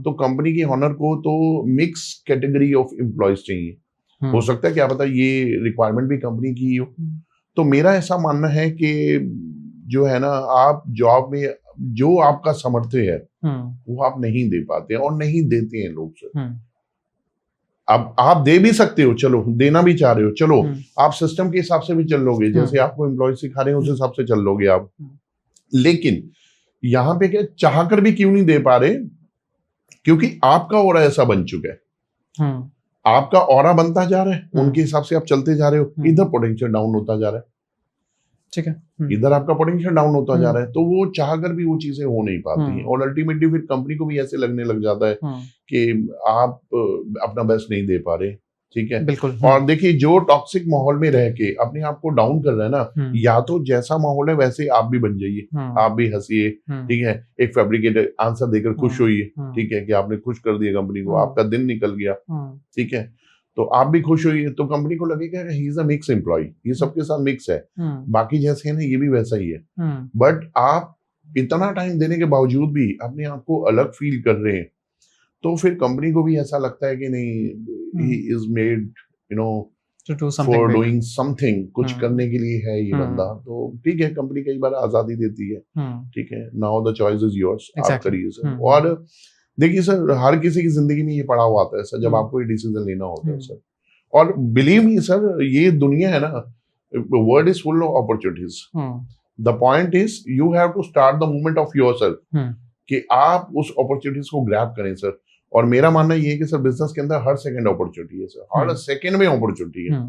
तो कंपनी की ऑनर को तो मिक्स कैटेगरी ऑफ एम्प्लॉयज चाहिए। हो सकता है क्या पता ये रिक्वायरमेंट भी कंपनी की ही हो। तो मेरा ऐसा मानना है कि जो है ना, आप जॉब में जो आपका सामर्थ्य है वो आप नहीं दे पाते हैं, और नहीं देते हैं लोग सर। अब आप दे भी सकते हो, चलो देना भी चाह रहे हो, चलो आप सिस्टम के हिसाब से भी चल लोगे, जैसे आपको एम्प्लॉय सिखा रहे हैं उस हिसाब से चल लोगे आप। लेकिन यहाँ पे क्या चाहकर भी क्यों नहीं दे पा रहे? क्योंकि आपका ऑरा ऐसा बन चुका है, आपका ऑरा बनता जा रहा है, उनके हिसाब से आप चलते जा रहे हो, इधर पोटेंशियल डाउन होता जा रहा है, ठीक है, इधर आपका पोटेंशियल डाउन होता जा रहा है, तो वो चाहकर भी वो चीजें हो नहीं पाती हैं, और अल्टीमेटली फिर कंपनी को भी ऐसे लगने लग जाता है कि आप अपना बेस्ट नहीं दे पा रहे, ठीक है। बिल्कुल। और देखिए, जो टॉक्सिक माहौल में रह के अपने आप को डाउन कर रहा है ना, या तो जैसा माहौल है वैसे आप भी बन जाइए, आप भी हंसिए, ठीक है, एक फैब्रिकेटेड आंसर देकर खुश होइए, ठीक है, कि आपने खुश कर दिया कंपनी को, आपका दिन निकल गया, ठीक है, तो आप भी खुश होइए, तो कंपनी को लगेगा he is a mix employ, ये सबके साथ मिक्स है, बाकी जैसे है ना ये भी वैसा ही है। बट आप इतना टाइम देने के बावजूद भी अपने आप को अलग फील कर रहे हैं, तो फिर कंपनी को भी ऐसा लगता है कि नहीं, he is made you know for doing something, कुछ करने के लिए है ये बंदा, तो ठीक है, कंपनी कई बार आजादी देती है, ठीक है, now the choice is yours, आप करिए सर। और देखिए सर, हर किसी की जिंदगी में ये पड़ा हुआ आता है सर, जब आपको ये डिसीजन लेना होता है सर, और बिलीव मी सर, ये दुनिया है ना, world is full of opportunities, the point is you have to start the movement of yourself, कि आप उस अपॉर्चुनिटीज को ग्रैब करें सर। और मेरा मानना ये है कि सर, बिजनेस के अंदर हर सेकंड अपॉर्चुनिटी है सर, हर सेकंड में अपॉर्चुनिटी है,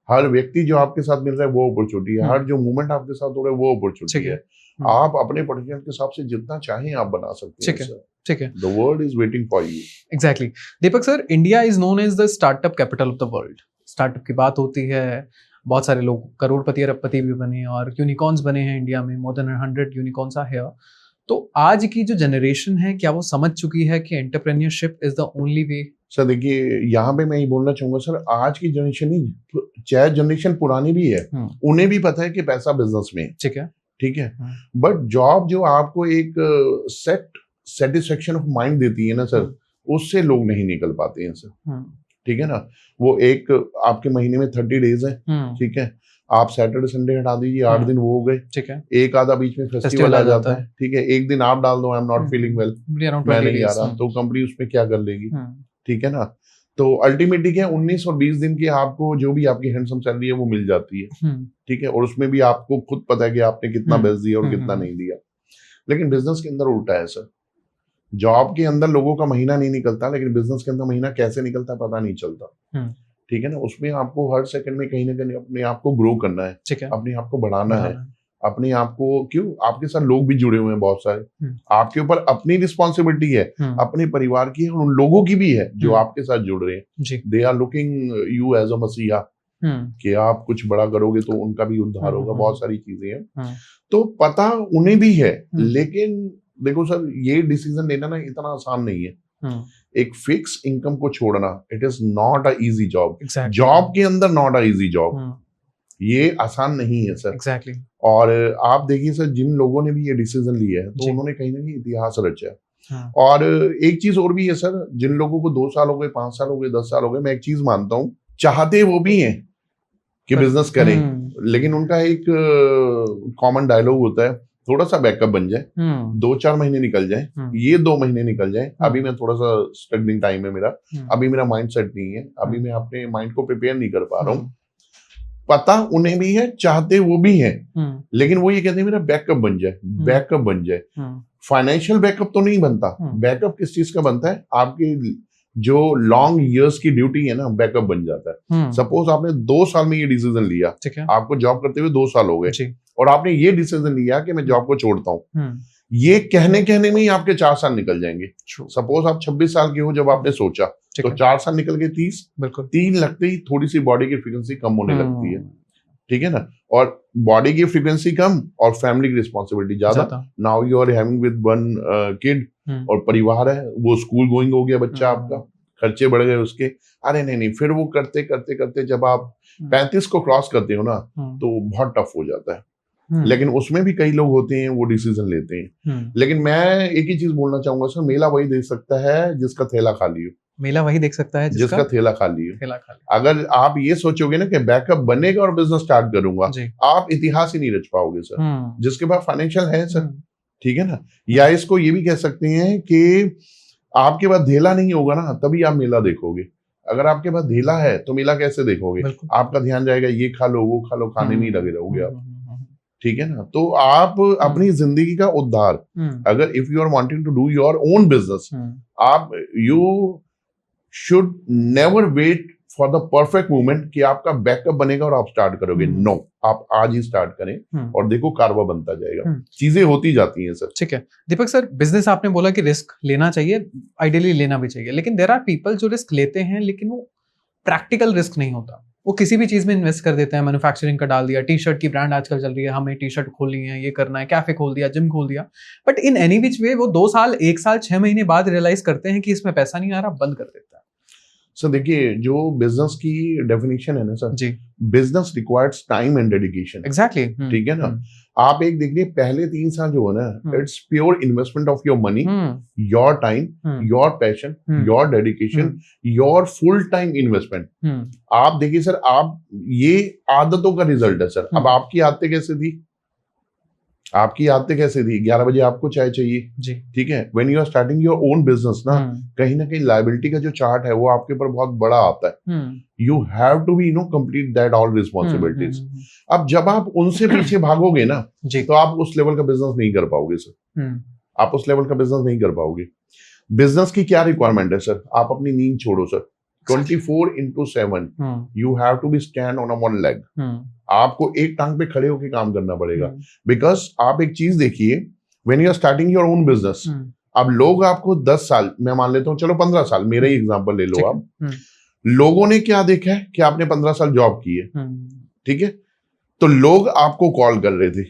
हर व्यक्ति जो आपके साथ मिल रहा है वो अपॉर्चुनिटी है, हर जो मूवमेंट आपके साथ हो रहा है वो अपॉर्चुनिटी है, आप अपने पोटेंशियल के हिसाब से जितना चाहें आप बना सकते हैं सर, ठीक है, the world is waiting for you. Exactly. Deepak sir, India is known as the startup capital of the world. Startup की बात होती है, बहुत सारे लोग करोड़पति अरबपति भी बने और यूनिकॉर्न्स बने हैं इंडिया में, more than 100 unicorns are here. तो आज की जो जनरेशन है, क्या वो समझ चुकी है कि entrepreneurship is the only way? Sir देखिए, यहाँ पे मैं ये बोलना चाहूंगा सर, आज की जनरेशन ही, चाहे जनरेशन पुरानी भी है, उन्हें भी पता है कि पैसा बिजनेस में, ठीक है, ठीक है, बट जॉब जो आपको एक सेटिस्फेक्शन ऑफ माइंड देती है ना सर, उससे लोग नहीं निकल पाते हैं सर, ठीक है ना। वो एक आपके महीने में 30 डेज है, ठीक है, आप सैटरडे संडे हटा दीजिए, 8 दिन वो हो गए, ठीक है, एक आधा बीच में फेस्टिवल आ जाता है, ठीक है, एक दिन आप डाल दो आई एम नॉट फीलिंग वेल, मैं नहीं आ रहा, तो कंपनी उसमें क्या कर लेगी, ठीक है ना। तो अल्टीमेटली क्या, 19 और 20 दिन की आपको जो भी आपकी हैंडसम सैलरी है वो मिल जाती है, ठीक है, और उसमें भी आपको खुद पता है कि आपने कितना बेस्ट दिया और कितना नहीं दिया। लेकिन बिजनेस के अंदर उल्टा है सर, जॉब के अंदर लोगों का महीना नहीं निकलता, लेकिन बिजनेस के अंदर महीना कैसे निकलता पता नहीं चलता, ठीक है ना। उसमें आपको हर सेकंड में कहीं ना कहीं अपने आप को ग्रो करना है, अपने आप को बढ़ाना है, अपने आप को, क्यों, आपके साथ लोग भी जुड़े हुए हैं बहुत सारे, आपके ऊपर अपनी रिस्पॉन्सिबिलिटी है, अपने परिवार की है, और उन लोगों की भी है जो आपके साथ जुड़ रहे हैं, they are looking you as a मसीहा, कि आप कुछ बड़ा करोगे तो उनका भी उद्धार होगा, बहुत सारी चीजें हैं, तो पता उन्हें भी है। लेकिन देखो सर, ये डिसीजन लेना ना इतना आसान नहीं है, एक फिक्स इनकम को छोड़ना, it is not a easy job, job के अंदर नॉट अ इजी जॉब, ये आसान नहीं है सर, एग्जैक्टली। और आप देखिए सर, जिन लोगों ने भी ये डिसीजन लिया है, तो उन्होंने कहीं ना कहीं इतिहास रचा। और एक चीज और भी है सर, जिन लोगों को 2 साल हो गए, 5 साल हो गए, 10 साल हो गए, मैं एक चीज मानता हूँ, चाहते वो भी हैं कि बिजनेस करें, लेकिन उनका एक कॉमन डायलॉग होता है, थोड़ा सा बैकअप बन जाए, 2-4 महीने निकल जाए, ये 2 महीने निकल जाए, अभी मैं थोड़ा सा स्ट्रगलिंग टाइम है मेरा, अभी मेरा माइंड सेट नहीं है, अभी मैं अपने माइंड को प्रिपेयर नहीं कर पा रहा हूँ, पता उन्हें भी है, चाहते वो भी हैं, लेकिन वो ये कहते हैं मेरा बैकअप बन जाए, बैकअप बन जाए। फाइनेंशियल बैकअप तो नहीं बनता, बैकअप किस चीज का बनता है, आपकी जो लॉन्ग इयर्स की ड्यूटी है ना, बैकअप बन जाता है। सपोज आपने 2 साल में ये डिसीजन लिया, आपको जॉब करते हुए 2 साल हो गए, और आपने ये डिसीजन लिया कि मैं जॉब को छोड़ता हूँ, ये कहने में ही आपके 4 साल निकल जाएंगे। सपोज आप 26 साल के हो जब आपने सोचा, तो 4 साल निकल के 30, बिल्कुल 3 लगते ही थोड़ी सी बॉडी की फ्रीक्वेंसी कम होने लगती है, ठीक है ना। और बॉडी की फ्रीक्वेंसी कम और फैमिली की रिस्पॉन्सिबिलिटी ज्यादा। Now you are having with one kid, और परिवार है, वो स्कूल गोइंग हो गया बच्चा आपका, खर्चे बढ़ गए उसके। अरे नहीं, फिर वो करते करते करते जब आप 35 को क्रॉस करते हो ना, तो बहुत टफ हो जाता है। लेकिन उसमें भी कई लोग होते हैं वो डिसीजन लेते हैं। लेकिन मैं एक ही चीज बोलना चाहूंगा सर, मेला वही देख सकता है जिसका थैला खाली हो। मेला वही देख सकता है जिसका थैला खाली हो। अगर आप ये सोचोगे ना कि बैकअप बनेगा और बिजनेस स्टार्ट करूंगा, आप इतिहास ही नहीं रच पाओगे सर। जिसके पास फाइनेंशियल है सर, ठीक है ना। या इसको ये भी कह सकते हैं कि आपके पास धेला नहीं होगा ना, तभी आप मेला देखोगे। अगर आपके पास धेला है तो मेला कैसे देखोगे? आपका ध्यान जाएगा ये खा लो वो खा लो, खाने में ही लगे रहोगे आप, ठीक है ना। तो आप अपनी जिंदगी का उद्धार, अगर if you are wanting to do your own business, आप you should never wait for the perfect moment कि आपका बैकअप बनेगा और आप स्टार्ट करोगे। नो, आप आज ही स्टार्ट करें और देखो कारवा बनता जाएगा, चीजें होती जाती हैं सर। ठीक है दीपक सर, बिजनेस आपने बोला कि रिस्क लेना चाहिए, आइडियली लेना भी चाहिए, लेकिन देयर आर पीपल जो रिस्क लेते हैं लेकिन वो प्रैक्टिकल रिस्क नहीं होता। वो किसी भी चीज में इन्वेस्ट कर देते हैं, मैन्युफैक्चरिंग का डाल दिया, टी शर्ट की ब्रांड आजकल चल रही है, हमें टी शर्ट खोलनी है, ये करना है, कैफे खोल दिया, जिम खोल दिया, बट इन एनी विच वे वो 2 साल 1 साल 6 महीने बाद रियलाइज करते हैं कि इसमें पैसा नहीं आ रहा, बंद कर देता है। सर देखिए, जो बिजनेस की डेफिनेशन है ना sir ji, business requires time and dedication. Exactly, ठीक है ना। आप एक देखिए, पहले 3 साल जो है ना, it's pure investment of your money, your time, your passion, your dedication, your full time investment. आप देखिए सर, आप ये आदतों का रिजल्ट है सर। अब आपकी आदतें कैसे थी? आपकी आदतें कैसे थी? 11 बजे आपको चाय चाहिए जी, ठीक है। When you are starting your own business ना कहीं लायबिलिटी का जो चार्ट है वो आपके ऊपर बहुत बड़ा आता है। You have to be complete that all responsibilities. अब जब आप उनसे पीछे भागोगे ना तो आप उस लेवल का बिजनेस नहीं कर पाओगे सर। आप उस लेवल का बिजनेस नहीं कर पाओगे। बिजनेस की क्या रिक्वायरमेंट है सर? आप अपनी नींद छोड़ो sir. 24/7 you have to be stand on a one leg. आपको एक टांग पे खड़े होकर काम करना पड़ेगा। बिकॉज आप एक चीज देखिए, when you are starting your own business, अब लोग आपको 10 साल, मैं मान लेता हूँ, चलो 15 साल, मेरा ही एग्जांपल ले लो आप। लोगों ने क्या देखा है कि आपने 15 साल जॉब की है, ठीक है, तो लोग आपको कॉल कर रहे थे,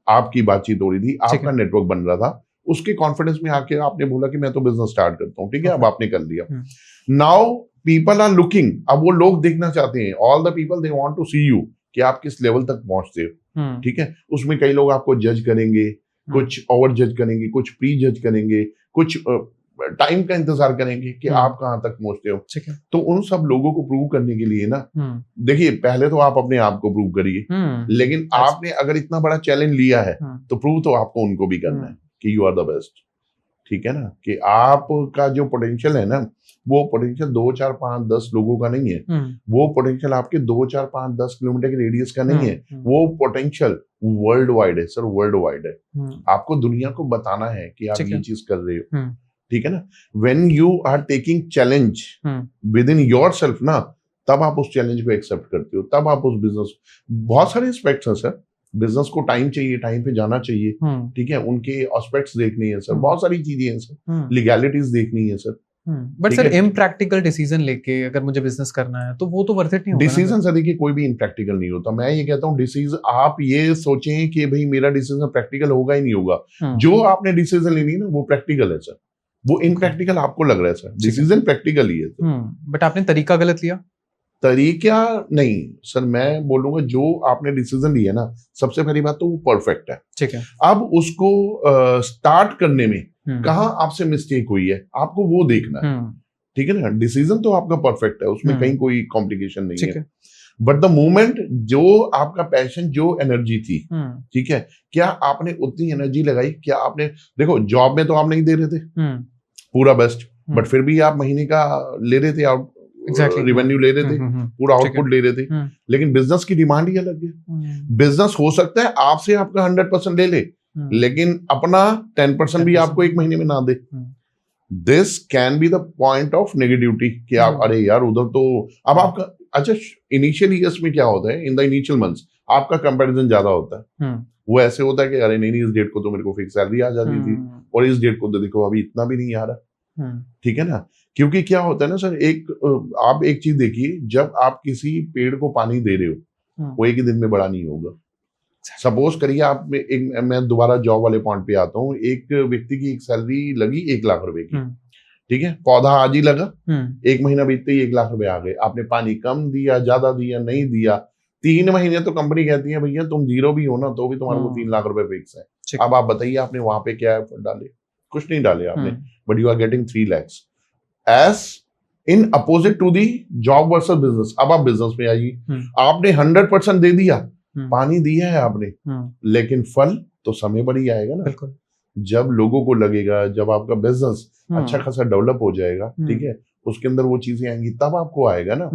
आपकी बातचीत हो रही थी, आपका नेटवर्क बन रहा था, उसके कॉन्फिडेंस में आके आपने बोला कि मैं तो बिजनेस स्टार्ट करता हूँ, ठीक है। अब आपने कर लिया। नाउ पीपल आर लुकिंग, अब वो लोग देखना चाहते हैं, all the people they want to see you कि आप किस लेवल तक पहुंचते हो, ठीक है। उसमें कई लोग आपको जज करेंगे, कुछ ओवर जज करेंगे, कुछ प्री जज करेंगे, कुछ टाइम का इंतजार करेंगे कि आप कहां तक पहुंचते हो, ठीक है। तो उन सब लोगों को प्रूव करने के लिए ना, देखिए, पहले तो आप अपने आप को प्रूव करिए, लेकिन आपने अगर इतना बड़ा चैलेंज लिया है तो प्रूव तो आपको उनको भी करना है कि यू आर द बेस्ट, ठीक है ना। कि आपका जो पोटेंशियल है ना, वो पोटेंशियल 2, 4, 5, 10 लोगों का नहीं है। वो पोटेंशियल आपके 2, 4, 5, 10 किलोमीटर के रेडियस का नहीं है। वो पोटेंशियल वर्ल्ड वाइड है सर, वर्ल्ड वाइड है। आपको दुनिया को बताना है कि आप ये चीज कर रहे हो, ठीक है ना। When you are taking challenge with in yourself ना, तब आप उस चैलेंज को एक्सेप्ट करते हो, तब आप उस बिजनेस, बहुत सारे एस्पेक्ट्स हैं सर। बिजनेस को टाइम चाहिए, टाइम पे जाना चाहिए, ठीक है। उनके एस्पेक्ट्स देखने हैं सर, बहुत सारी चीजें हैं सर, लीगैलिटीज देखनी है sir. But sir impractical decision लेके अगर मुझे बिजनेस करना है तो वो तो वर्थ इट नहीं होगा। डिसीजन सर देखिए, कोई भी इम्प्रैक्टिकल नहीं होता। मैं ये कहता हूँ, डिसीजन आप ये सोचें कि भाई मेरा डिसीजन प्रैक्टिकल होगा ही नहीं होगा। जो आपने डिसीजन लेनी है ना, वो प्रैक्टिकल है सर, वो इम्प्रैक्टिकल आपको लग रहा है सर। डिसीजन प्रैक्टिकल ही है सर। बट आपने तरीका गलत लिया। तरीका नहीं सर, मैं बोलूंगा जो आपने डिसीजन लिया ना, सबसे पहली बात तो वो परफेक्ट है, ठीक है। अब उसको स्टार्ट करने में कहाँ आपसे मिस्टेक हुई है, आपको वो देखना है, ठीक है ना। डिसीजन तो आपका परफेक्ट है, उसमें कहीं कोई कॉम्प्लिकेशन नहीं है। बट द मोमेंट जो आपका पैशन, जो एनर्जी थी, ठीक है, क्या आपने उतनी एनर्जी लगाई? क्या आपने, देखो, जॉब में तो आप नहीं दे रहे थे पूरा बेस्ट, बट फिर भी आप महीने का ले रहे थे, आप रिवेन्यू ले रहे थे, पूरा आउटपुट ले रहे थे। लेकिन बिजनेस की डिमांड ही अलग है। बिजनेस हो सकता है आपसे आपका 100% ले ले, लेकिन अपना 10% भी आपको एक महीने में ना दे। This can be the point of negativity कि आप, अरे यार उधर तो, अब आपका, अच्छा, इनिशियल ईयर्स में क्या होता है, इन द इनिशियल मंथ्स आपका कंपैरिजन ज्यादा होता है, वो ऐसे होता है कि अरे नहीं इस डेट को तो मेरे को फिक्स सैलरी आ जाती थी और इस डेट को तो देखो अभी इतना भी नहीं आ रहा। ठीक है ना, क्योंकि क्या होता है ना सर, आप एक चीज देखिए, जब आप किसी पेड़ को पानी दे रहे हो वो एक ही दिन में बड़ा नहीं होगा। सपोज करिए आप मैं दोबारा जॉब वाले पॉइंट पे आता हूँ, एक व्यक्ति की एक सैलरी लगी 1 लाख रुपए की, ठीक है, पौधा आज ही लगा, 1 महीना बीतते ही 1 लाख रुपए आ गए। आपने पानी कम दिया, ज्यादा दिया, नहीं दिया, 3 महीने तो कंपनी कहती है भैया तुम जीरो भी हो ना तो भी तुम्हारे को 3 लाख रुपए फिक्स है। अब आप बताइए आपने वहां पे क्या एफर्ट डाले? कुछ नहीं डाले आपने, but you are getting 3 lakhs as in opposite to the job versus business. अब आप बिजनेस में आइए, आपने 100% दे दिया, पानी दिया है आपने, लेकिन फल तो समय पर ही आएगा ना। बिल्कुल। जब लोगों को लगेगा, जब आपका बिजनेस अच्छा खासा डेवलप हो जाएगा, ठीक है, उसके अंदर वो चीजें आएंगी, तब आपको आएगा ना।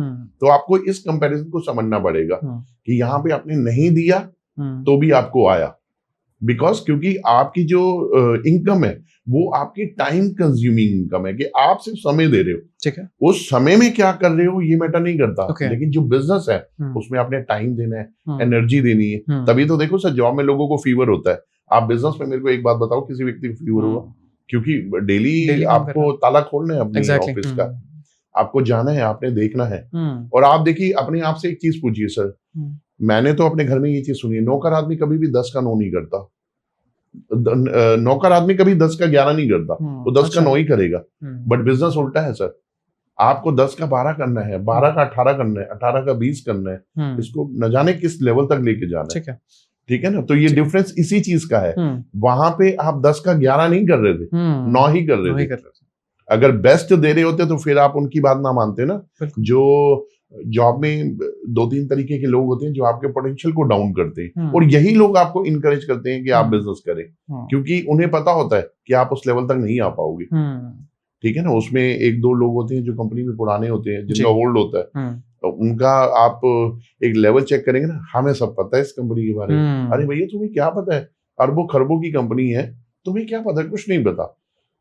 तो आपको इस कंपैरिजन को समझना पड़ेगा कि यहाँ पे आपने नहीं दिया तो भी आपको आया, बिकॉज क्योंकि आपकी जो इनकम है वो आपकी टाइम कंज्यूमिंग इनकम है, कि आप सिर्फ समय दे रहे हो, ठीक है, उस समय में क्या कर रहे हो ये मैटर नहीं करता। लेकिन जो बिजनेस है उसमें आपने टाइम देना है, एनर्जी देनी है। तभी तो देखो सर, जॉब में लोगों को फीवर होता है। आप बिजनेस में मेरे को एक बात बताओ, किसी व्यक्ति को फीवर हुआ? क्योंकि डेली आपको ताला खोलना है अपने ऑफिस का, आपको जाना है, आपने देखना है। और आप देखिए अपने आप से एक चीज पूछिए सर, मैंने तो अपने घर में ये चीज सुनी है, नौकर आदमी कभी भी 10 का नो नहीं करता। नौकर आदमी कभी 10 का 11 नहीं करता, वो 10 का 9 ही करेगा। बट बिजनेस उल्टा है सर, आपको 10 का 12 करना है, 12 का 18 करना है, 18 का 20 करना है। इसको न जाने किस लेवल तक लेके जाना है, ठीक है ना। तो ये डिफरेंस इसी चीज का है। वहां पे आप 10 का 11 नहीं कर रहे थे, 9 ही कर रहे थे। अगर बेस्ट दे रहे होते तो फिर आप उनकी बात ना मानते ना। जो जॉब में 2-3 तरीके के लोग होते हैं जो आपके पोटेंशियल को डाउन करते हैं, और यही लोग आपको इनकरेज करते हैं कि आप बिजनेस करें, क्योंकि उन्हें पता होता है कि आप उस लेवल तक नहीं आ पाओगे। ठीक है ना, उसमें 1-2 लोग होते हैं जो कंपनी में पुराने होते हैं, जिनका होल्ड होता है, तो उनका आप एक लेवल चेक करेंगे ना, हमें सब पता है इस कंपनी के बारे में। अरे भैया तुम्हें क्या पता है, अरबों खरबों की कंपनी है, तुम्हें क्या पता है? कुछ नहीं पता।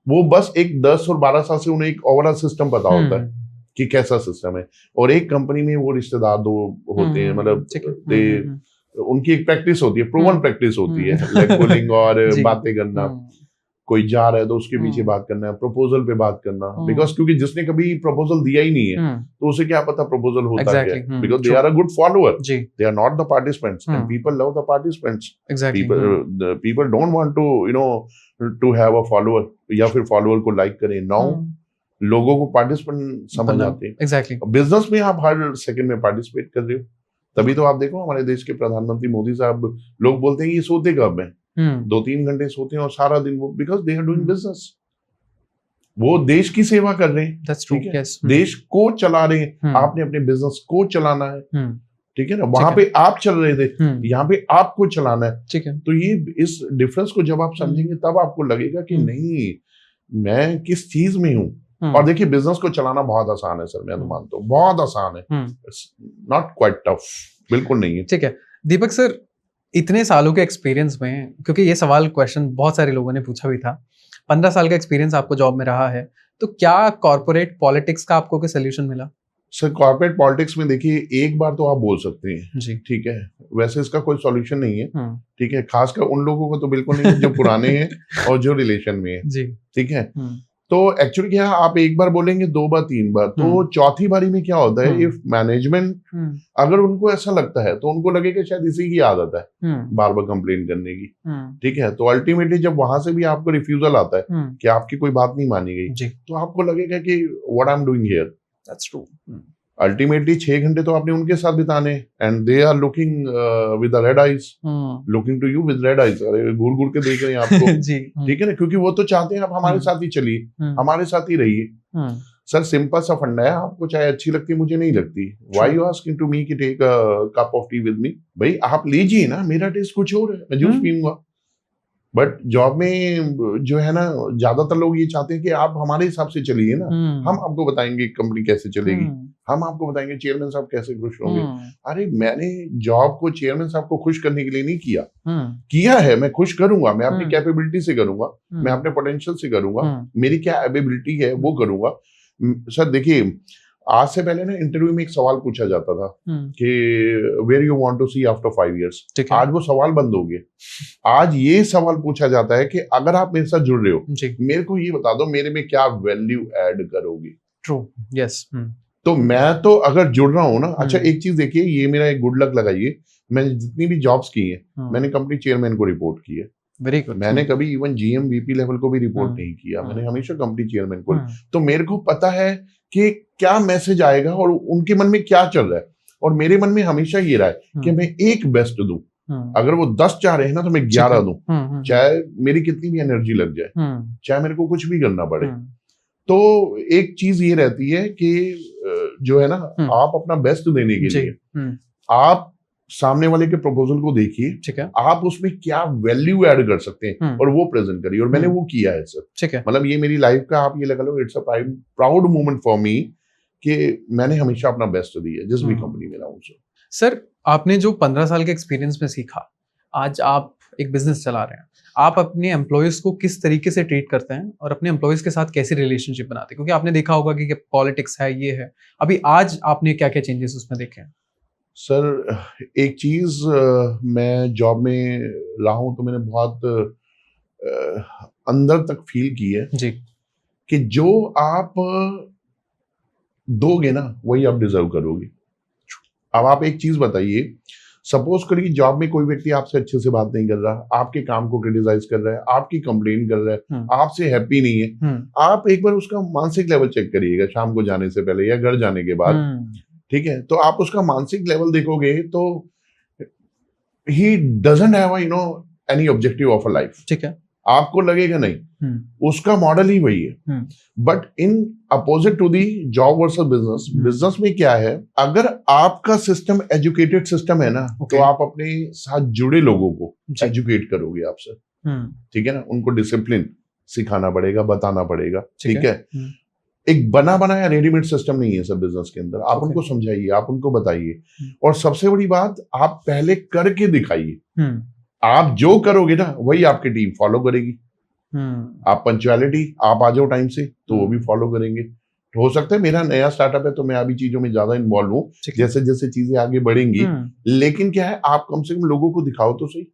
वो बस एक 10 और 12 साल से उन्हें एक ओवरऑल सिस्टम पता होता है कि कैसा सिस्टम है। और एक कंपनी में वो रिश्तेदार 2 होते हैं, मतलब उनकी एक प्रैक्टिस होती है, प्रूवन प्रैक्टिस होती है, लाइक बुलिंग और बातें करना। कोई जा रहा है तो उसके पीछे बात करना है, प्रपोजल पे बात करना, बिकॉज क्योंकि जिसने कभी प्रपोजल दिया ही नहीं है तो उसे क्या पता प्रपोजल होता क्या है, because they are a good follower, they are not the participants, and people love the participants. People don't want to you know to have a follower, या फिर फॉलोअर को लाइक करें। नाउ लोगों को पार्टिसिपेंट समझ आते हैं। एग्जैक्टली। बिजनेस में आप हर सेकंड में पार्टिसिपेट कर रहे हो, तभी तो आप देखो हमारे देश के प्रधानमंत्री मोदी साहब, लोग बोलते हैं ये सोते कब हैं, 2-3 घंटे सोते हैं और सारा दिन वो, because they are doing business, वो देश की सेवा कर रहे हैं, ठीक है, देश को चला रहे हैं। आपने अपने बिजनेस को चलाना है, ठीक है ना। वहां पे आप चल रहे थे, यहाँ पे आपको चलाना है, ठीक है। तो ये इस डिफरेंस को जब आप समझेंगे तब आपको लगेगा कि नहीं मैं किस चीज में हूँ। और देखिए बिजनेस को चलाना बहुत आसान है सर, मैं तो मानता हूँ बहुत आसान है, नॉट क्वाइट टफ, बिल्कुल नहीं है। ठीक है दीपक सर, इतने सालों के एक्सपीरियंस में, क्योंकि ये सवाल क्वेश्चन बहुत सारे लोगों ने पूछा भी था, 15 साल का एक्सपीरियंस आपको जॉब में रहा है, तो क्या कॉर्पोरेट पॉलिटिक्स का आपको कोई सोल्यूशन मिला? सर कॉर्पोरेट पॉलिटिक्स में देखिए एक बार तो आप बोल सकते हैं जी, ठीक है, वैसे इसका कोई सॉल्यूशन नहीं है, ठीक है, खासकर उन लोगों को तो बिल्कुल नहीं है जो पुराने हैं और जो रिलेशन में है जी, ठीक है। तो एक्चुअली क्या है, आप एक बार बोलेंगे, 2 बार, 3 बार, तो चौथी बारी में क्या होता है, इफ मैनेजमेंट अगर उनको ऐसा लगता है तो उनको लगेगा शायद इसी की आदत है बार बार कंप्लेन करने की, ठीक है। तो अल्टीमेटली जब वहां से भी आपको रिफ्यूजल आता है कि आपकी कोई बात नहीं मानी गई, तो आपको लगेगा कि what I am doing here, that's true. Ultimately 6 घंटे तो आपने उनके साथ बिताने, and they are looking with red eyes, looking to you with red eyes, अरे घूर घूर के देख रहे हैं आपको जी, ठीक है ना, क्योंकि वो तो चाहते हैं आप हमारे साथ ही चलिए, हमारे साथ ही रहिए। सर सिंपल सा फंडा है, आपको चाहे अच्छी लगती मुझे नहीं लगती, why you asking to me कि take a cup of tea with me, भाई आप लीजिए ना, मेरा टेस्ट कुछ और है, मैं जूस पीऊंगा। बट जॉब में जो है ना, ज्यादातर लोग ये चाहते हैं कि आप हमारे हिसाब से चलिए ना, हम आपको बताएंगे कंपनी कैसे चलेगी, हम आपको बताएंगे चेयरमैन साहब कैसे खुश होंगे। अरे मैंने जॉब को चेयरमैन साहब को खुश करने के लिए नहीं किया, किया है, मैं खुश करूंगा, मैं अपनी कैपेबिलिटी से करूंगा, मैं अपने पोटेंशियल से करूंगा, मेरी क्या एबिलिटी है वो करूंगा। सर देखिए आज से पहले ना इंटरव्यू में एक सवाल पूछा जाता था कि where you want to see after 5 years। आज वो सवाल बंद हो गए। आज ये सवाल पूछा जाता है कि अगर आप मेरे साथ जुड़ रहे हो, मेरे को ये बता दो मेरे में क्या वैल्यू ऐड करोगे। True, yes. तो मैं तो अगर जुड़ रहा हूँ ना, अच्छा एक चीज देखिए, ये मेरा एक गुड लक लगाइए, मैंने जितनी भी जॉब्स की है मैंने कंपनी चेयरमैन को रिपोर्ट की है। Very good. मैंने कभी इवन जीएम वीपी लेवल को भी रिपोर्ट नहीं किया, मैंने हमेशा कंपनी चेयरमैन को। तो मेरे को पता है कि क्या मैसेज आएगा और उनके मन में क्या चल रहा है, और मेरे मन में हमेशा ये रहा है कि मैं एक बेस्ट दूं। अगर वो 10 चाह रहे हैं ना तो मैं 11 दूं, चाहे मेरी कितनी भी एनर्जी लग जाए, चाहे मेरे को कुछ भी करना पड़े। तो एक चीज ये रहती है कि जो है ना, आप अपना बेस्ट देने के लिए आप सामने वाले के प्रपोजल को देखिए, ठीक है, आप उसमें क्या वैल्यू ऐड कर सकते हैं और वो प्रेजेंट करिए। और मैंने वो किया है सर, ठीक है। मतलब ये मेरी लाइफ का आप ये लगा लो, it's a proud moment for me कि मैंने हमेशा अपना बेस्ट दिया जिस भी कंपनी में रहा हूं। सर, आपने जो 15 साल के एक्सपीरियंस में सीखा, आज आप एक बिजनेस चला रहे हैं, आप अपने एम्प्लॉयज को किस तरीके से ट्रीट करते हैं और अपने एम्प्लॉयज के साथ कैसी रिलेशनशिप बनाते हैं? क्योंकि आपने देखा होगा कि पॉलिटिक्स है, ये है, अभी आज आपने क्या क्या चेंजेस उसमें देखे हैं? सर, एक चीज मैं जॉब में रहा हूं तो मैंने बहुत अंदर तक फील की है जी, कि जो आप दोगे ना वही आप डिजर्व करोगे। अब आप एक चीज बताइए, सपोज करिए जॉब में कोई व्यक्ति आपसे अच्छे से बात नहीं कर रहा, आपके काम को क्रिटिसाइज कर रहा है, आपकी कंप्लेन कर रहा है, आपसे हैप्पी नहीं है, आप एक बार उसका मानसिक लेवल चेक करिएगा शाम को जाने से पहले या घर जाने के बाद, ठीक है। तो आप उसका मानसिक लेवल देखोगे तो he doesn't have any objective of a life, ठीक है। आपको लगेगा नहीं, उसका मॉडल ही वही है। But in opposite to the job versus business, business में क्या है, अगर आपका सिस्टम एजुकेटेड सिस्टम है ना, तो आप अपने साथ जुड़े लोगों को एजुकेट करोगे आपसे, ठीक है ना। उनको डिसिप्लिन सिखाना पड़ेगा, बताना पड़ेगा, ठीक है। एक बना बनाया रेडीमेड सिस्टम नहीं है सर बिजनेस के अंदर। आप उनको समझाइए, आप उनको बताइए, और सबसे बड़ी बात, आप पहले करके दिखाइए। आप जो करोगे ना वही आपकी टीम फॉलो करेगी। आप पंक्चुअलिटी, आप आ जाओ टाइम से, तो वो भी फॉलो करेंगे। तो हो सकता है मेरा नया स्टार्टअप है तो मैं अभी चीजों में ज्यादा इन्वॉल्व हूँ, जैसे जैसे चीजें आगे बढ़ेंगी, लेकिन क्या है, आप कम से कम लोगों को दिखाओ तो सही,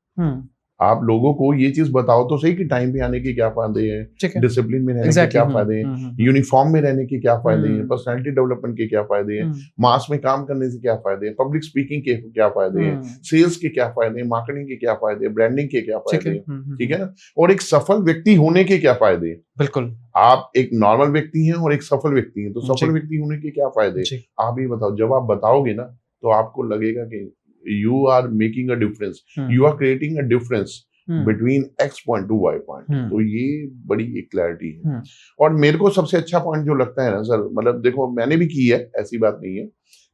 आप लोगों को ये चीज बताओ तो सही कि टाइम पे आने के क्या फायदे हैं, डिसिप्लिन में रहने के क्या फायदे हैं, यूनिफॉर्म में रहने के क्या फायदे हैं, पर्सनालिटी डेवलपमेंट के क्या फायदे हैं, मास में काम करने से क्या फायदे हैं, पब्लिक स्पीकिंग के क्या फायदे हैं, सेल्स के क्या फायदे हैं, मार्केटिंग के क्या फायदे हैं, ब्रांडिंग के क्या फायदे हैं, ठीक है ना, और एक सफल व्यक्ति होने के क्या फायदे हैं। बिल्कुल, आप एक नॉर्मल व्यक्ति हैं और एक सफल व्यक्ति हैं, तो सफल व्यक्ति होने के क्या फायदे हैं, आप ये बताओ। जब आप बताओगे ना तो आपको लगेगा कि you are making a difference, you are creating a difference between X point to Y point. तो ये बड़ी एक क्लैरिटी है। और मेरे को सबसे अच्छा पॉइंट जो लगता है ना सर, मतलब देखो मैंने भी की है, ऐसी बात नहीं है,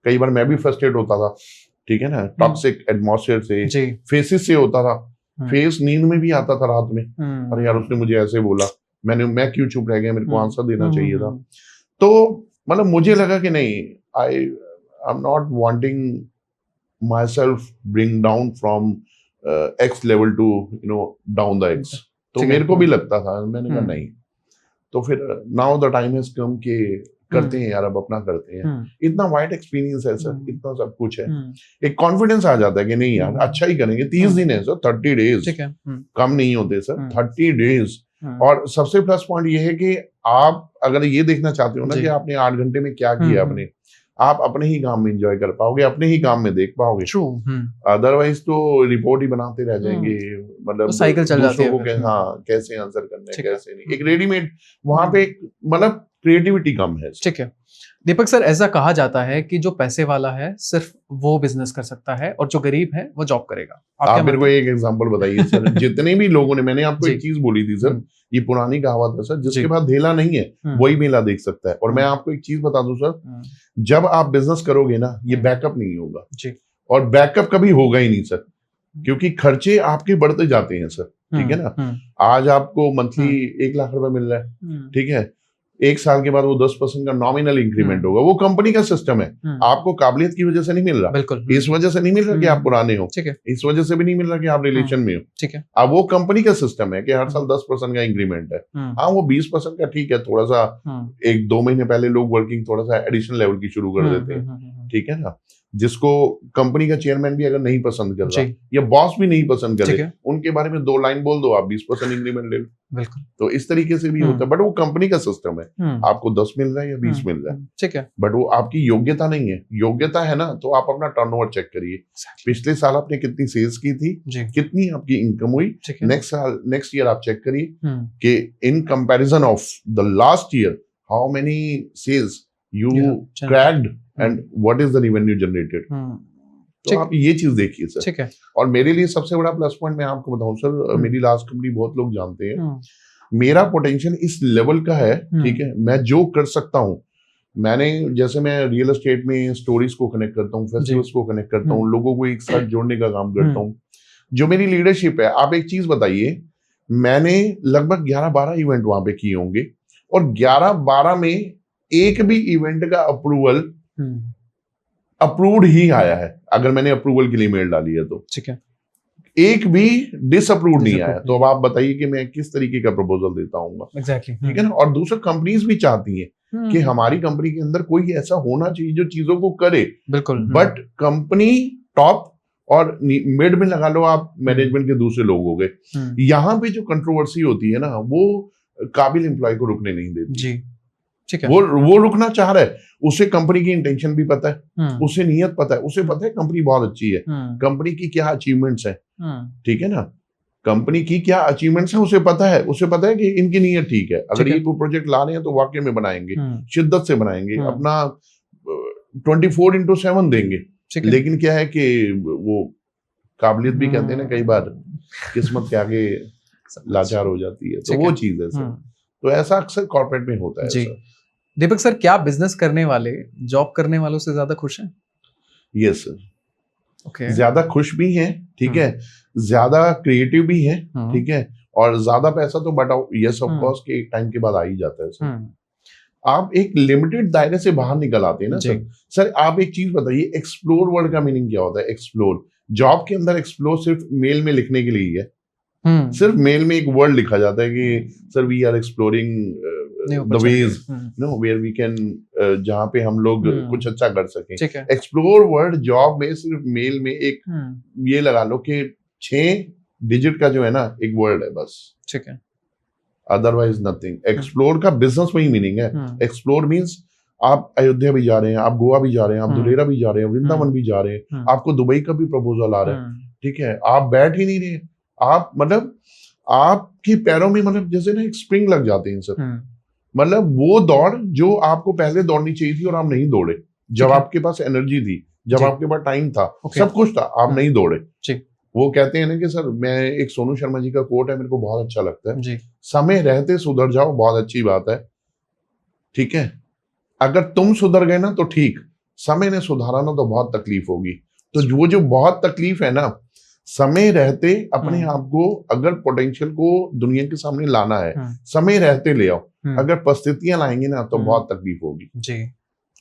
कई बार मैं भी फ्रस्ट्रेट होता था, ठीक है ना, टॉक्सिक एटमॉस्फेयर से, फेसेस से होता था, फेस नींद में भी आता था रात में, अरे यार उसने मुझे ऐसे बोला, मैं क्यों चुप रह गया, मेरे को आंसर देना चाहिए था। तो मतलब मुझे लगा कि नहीं, I am not wanting myself bring down from X level to down the X। तो मेरे को भी लगता था, मैंने कहा नहीं, तो फिर now the time has come के करते हैं यार, अब अपना करते हैं। इतना वाइड एक्सपीरियंस है सर, इतना सब कुछ है, एक कॉन्फिडेंस आ जाता है कि नहीं यार अच्छा ही करेंगे। 30 दिन है सर, 30 डेज कम नहीं होते सर, 30 डेज। और सबसे प्लस पॉइंट ये है कि आप अगर ये देखना चाहते हो ना कि आपने 8 घंटे में क्या किया अपने, आप अपने ही काम में एंजॉय कर पाओगे, अपने ही काम में देख पाओगे। अदरवाइज तो रिपोर्ट ही बनाते रह जाएंगे, मतलब साइकिल चल जाती है। हाँ, कैसे आंसर करना है, कैसे नहीं, एक रेडीमेड वहां पे मतलब क्रिएटिविटी कम है। ठीक है दीपक सर, ऐसा कहा जाता है कि जो पैसे वाला है सिर्फ वो बिजनेस कर सकता है और जो गरीब है वो जॉब करेगा। आप मेरे को एक एग्जांपल बताइए सर। जितने भी लोगों ने, मैंने आपको एक चीज बोली थी सर, ये पुरानी कहावत है सर, जिसके पास धेला नहीं है वही मेला देख सकता है। और मैं आपको एक चीज बता दूं सर, जब आप बिजनेस करोगे ना, ये बैकअप नहीं होगा, और बैकअप कभी होगा ही नहीं सर, क्योंकि खर्चे आपके बढ़ते जाते हैं सर, ठीक है ना। आज आपको मंथली 1 लाख रुपए मिल रहा है, ठीक है, 1 साल के बाद वो 10% का नॉमिनल इंक्रीमेंट होगा। वो कंपनी का सिस्टम है, आपको काबिलियत की वजह से नहीं मिल रहा, बिल्कुल इस वजह से नहीं मिल रहा कि आप पुराने हो, ठीक है, इस वजह से भी नहीं मिल रहा कि आप रिलेशन में हो, ठीक है। अब वो कंपनी का सिस्टम है कि हर साल 10% का इंक्रीमेंट है। हाँ, वो 20% का ठीक है, थोड़ा सा 1-2 महीने पहले लोग वर्किंग थोड़ा सा एडिशनल लेवल की शुरू कर देते हैं, ठीक है ना, जिसको कंपनी का चेयरमैन भी अगर नहीं पसंद कर रहा या बॉस भी नहीं पसंद कर रहे, उनके बारे में 2 लाइन बोल दो, आप 20% इंक्रीमेंट ले लो। बिल्कुल, तो इस तरीके से भी होता है, बट वो कंपनी का सिस्टम है, आपको 10 मिल रहा है या 20 मिल रहा है, ठीक है, बट वो आपकी योग्यता नहीं है। योग्यता है ना, तो आप अपना टर्नओवर चेक करिए, पिछले साल आपने कितनी सेल्स की थी, कितनी आपकी इनकम हुई, नेक्स्ट ईयर आप चेक करिए कि in comparison of the last year how many sales you cracked and what is the revenue generated. तो आप ये चीज देखिए सर, ठीक है। और मेरे लिए सबसे बड़ा प्लस पॉइंट मैं आपको बताऊं सर, मेरी लास्ट कंपनी बहुत लोग जानते हैं, मेरा पोटेंशियल इस लेवल का है, ठीक है, मैं जो कर सकता हूँ, मैंने जैसे मैं रियल एस्टेट में स्टोरीज को कनेक्ट करता हूँ, फेस्टिवल्स को कनेक्ट करता हूँ, लोगों को एक साथ जोड़ने का काम करता हूँ, जो मेरी लीडरशिप है। आप एक चीज बताइए, मैंने लगभग 11-12 इवेंट वहां पे किए होंगे, और 11-12 में एक भी इवेंट का अप्रूवल अप्रूव्ड ही आया है, अगर मैंने अप्रूवल के लिए मेल डाली है तो, ठीक है, एक भी डिसअप्रूव्ड नहीं आया। तो अब आप बताइए कि मैं किस तरीके का प्रपोजल देता हूँ, एग्जैक्टली, ठीक है ना। और दूसरा, कंपनीज भी चाहती हैं कि हमारी कंपनी के अंदर कोई ऐसा होना चाहिए जो चीजों को करे, बिल्कुल, बट कंपनी टॉप और मिड में लगा लो आप, मैनेजमेंट के दूसरे लोग हो गए, यहाँ पे जो कंट्रोवर्सी होती है ना, वो काबिल एम्प्लॉय को रुकने नहीं देती जी, ठीक है। वो रुकना चाह रहा है, उसे कंपनी की इंटेंशन भी पता है, उसे नियत पता है, उसे पता है कंपनी बहुत अच्छी है, कंपनी की क्या अचीवमेंट्स है, ठीक है ना, कंपनी की क्या अचीवमेंट्स है उसे पता है, कि इनकी नीयत ठीक है, अगर ये कोई प्रोजेक्ट ला रहे हैं तो वाकई में बनाएंगे, शिद्दत से बनाएंगे, अपना 24/7 देंगे। लेकिन क्या है कि वो काबिलियत भी कहते हैं ना, कई बार किस्मत के आगे लाचार हो जाती है, तो वो चीज है सर। तो ऐसा अक्सर कॉर्पोरेट में होता है जी। सर दीपक सर, क्या बिजनेस करने वाले जॉब करने वालों से ज्यादा खुश हैं? यस सर, ओके, ज्यादा खुश भी हैं, ठीक है, ज्यादा क्रिएटिव भी हैं, ठीक है, और ज्यादा पैसा तो बट यस ऑफ कोर्स के एक टाइम के बाद आ ही जाता है सर। आप एक लिमिटेड दायरे से बाहर निकल आते हैं ना सर। सर आप एक चीज बताइए, एक्सप्लोर वर्ड का मीनिंग क्या होता है? एक्सप्लोर, जॉब के अंदर एक्सप्लोर सिर्फ मेल में लिखने के लिए ही है, सिर्फ मेल में एक वर्ड लिखा जाता है कि sir we are exploring the ways no where we can, जहां पे हम लोग कुछ अच्छा कर सकें। एक्सप्लोर वर्ड जॉब में सिर्फ मेल में एक ये लगा लो कि 6 डिजिट का जो है ना एक वर्ड है बस, ठीक है, अदरवाइज नथिंग। एक्सप्लोर का बिजनेस में ही मीनिंग है। एक्सप्लोर मीन्स आप अयोध्या भी जा रहे हैं, आप गोवा भी जा रहे हैं, आप दुलेरा भी जा रहे हैं, वृंदावन भी जा रहे हैं, आपको दुबई का भी प्रपोजल आ रहा है, ठीक है, आप बैठ ही नहीं रहे, आप मतलब आपके पैरों में मतलब जैसे ना एक स्प्रिंग लग जाते हैं सर, मतलब वो दौड़ जो आपको पहले दौड़नी चाहिए थी और आप नहीं दौड़े, जब आपके पास एनर्जी थी, जब आपके पास टाइम था, सब कुछ था, आप नहीं दौड़े। वो कहते हैं ना कि सर, मैं एक सोनू शर्मा जी का कोट है, मेरे को बहुत अच्छा लगता है जी, समय रहते सुधर जाओ, बहुत अच्छी बात है, ठीक है, अगर तुम सुधर गए ना तो ठीक, समय ने सुधारा ना तो बहुत तकलीफ होगी। तो वो जो बहुत तकलीफ है ना, समय रहते अपने आप को, अगर पोटेंशियल को दुनिया के सामने लाना है, समय रहते ले आओ, अगर परिस्थितियां लाएंगे ना तो बहुत तकलीफ होगी जी,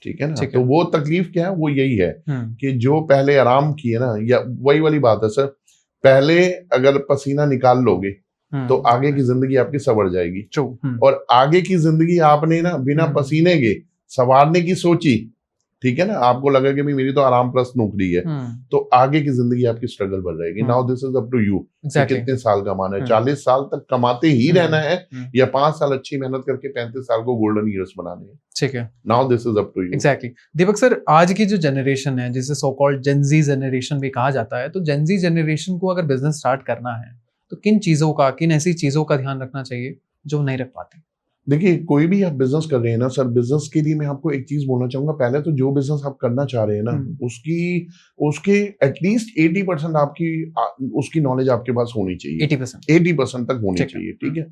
ठीक है ना। तो वो तकलीफ क्या है, वो यही है कि जो पहले आराम किए ना, या वही वाली बात है सर, पहले अगर पसीना निकाल लोगे तो आगे की जिंदगी आपकी संवर जाएगी, और आगे की जिंदगी आपने ना बिना पसीने के संवारने की सोची, ठीक है ना, आपको लगा कि भाई मेरी तो आराम प्लस नौकरी है, तो आगे की जिंदगी आपकी स्ट्रगल बढ़ जाएगी। Now this is up to you, कितने साल कमाना है, 40 साल तक कमाते ही रहना है, या 5 साल अच्छी मेहनत करके 35 साल को गोल्डन ईयर्स बनाने हैं, ठीक है। Now this is up to you. Exactly. Deepak sir, आज की जो जनरेशन है, जिसे सो कॉल्ड जेनजी जनरेशन भी कहा जाता है, तो जेनजी जनरेशन को अगर बिजनेस स्टार्ट करना है तो किन चीजों का, किन ऐसी चीजों का ध्यान रखना चाहिए जो नहीं रख पाते? देखिए, कोई भी आप बिजनेस कर रहे हैं ना सर, बिजनेस के लिए मैं आपको एक चीज बोलना चाहूंगा, पहले तो जो बिजनेस आप करना चाह रहे हैं ना, उसके एटलीस्ट 80% आपकी उसकी नॉलेज आपके पास होनी चाहिए, 80% तक होनी चाहिए, ठीक है।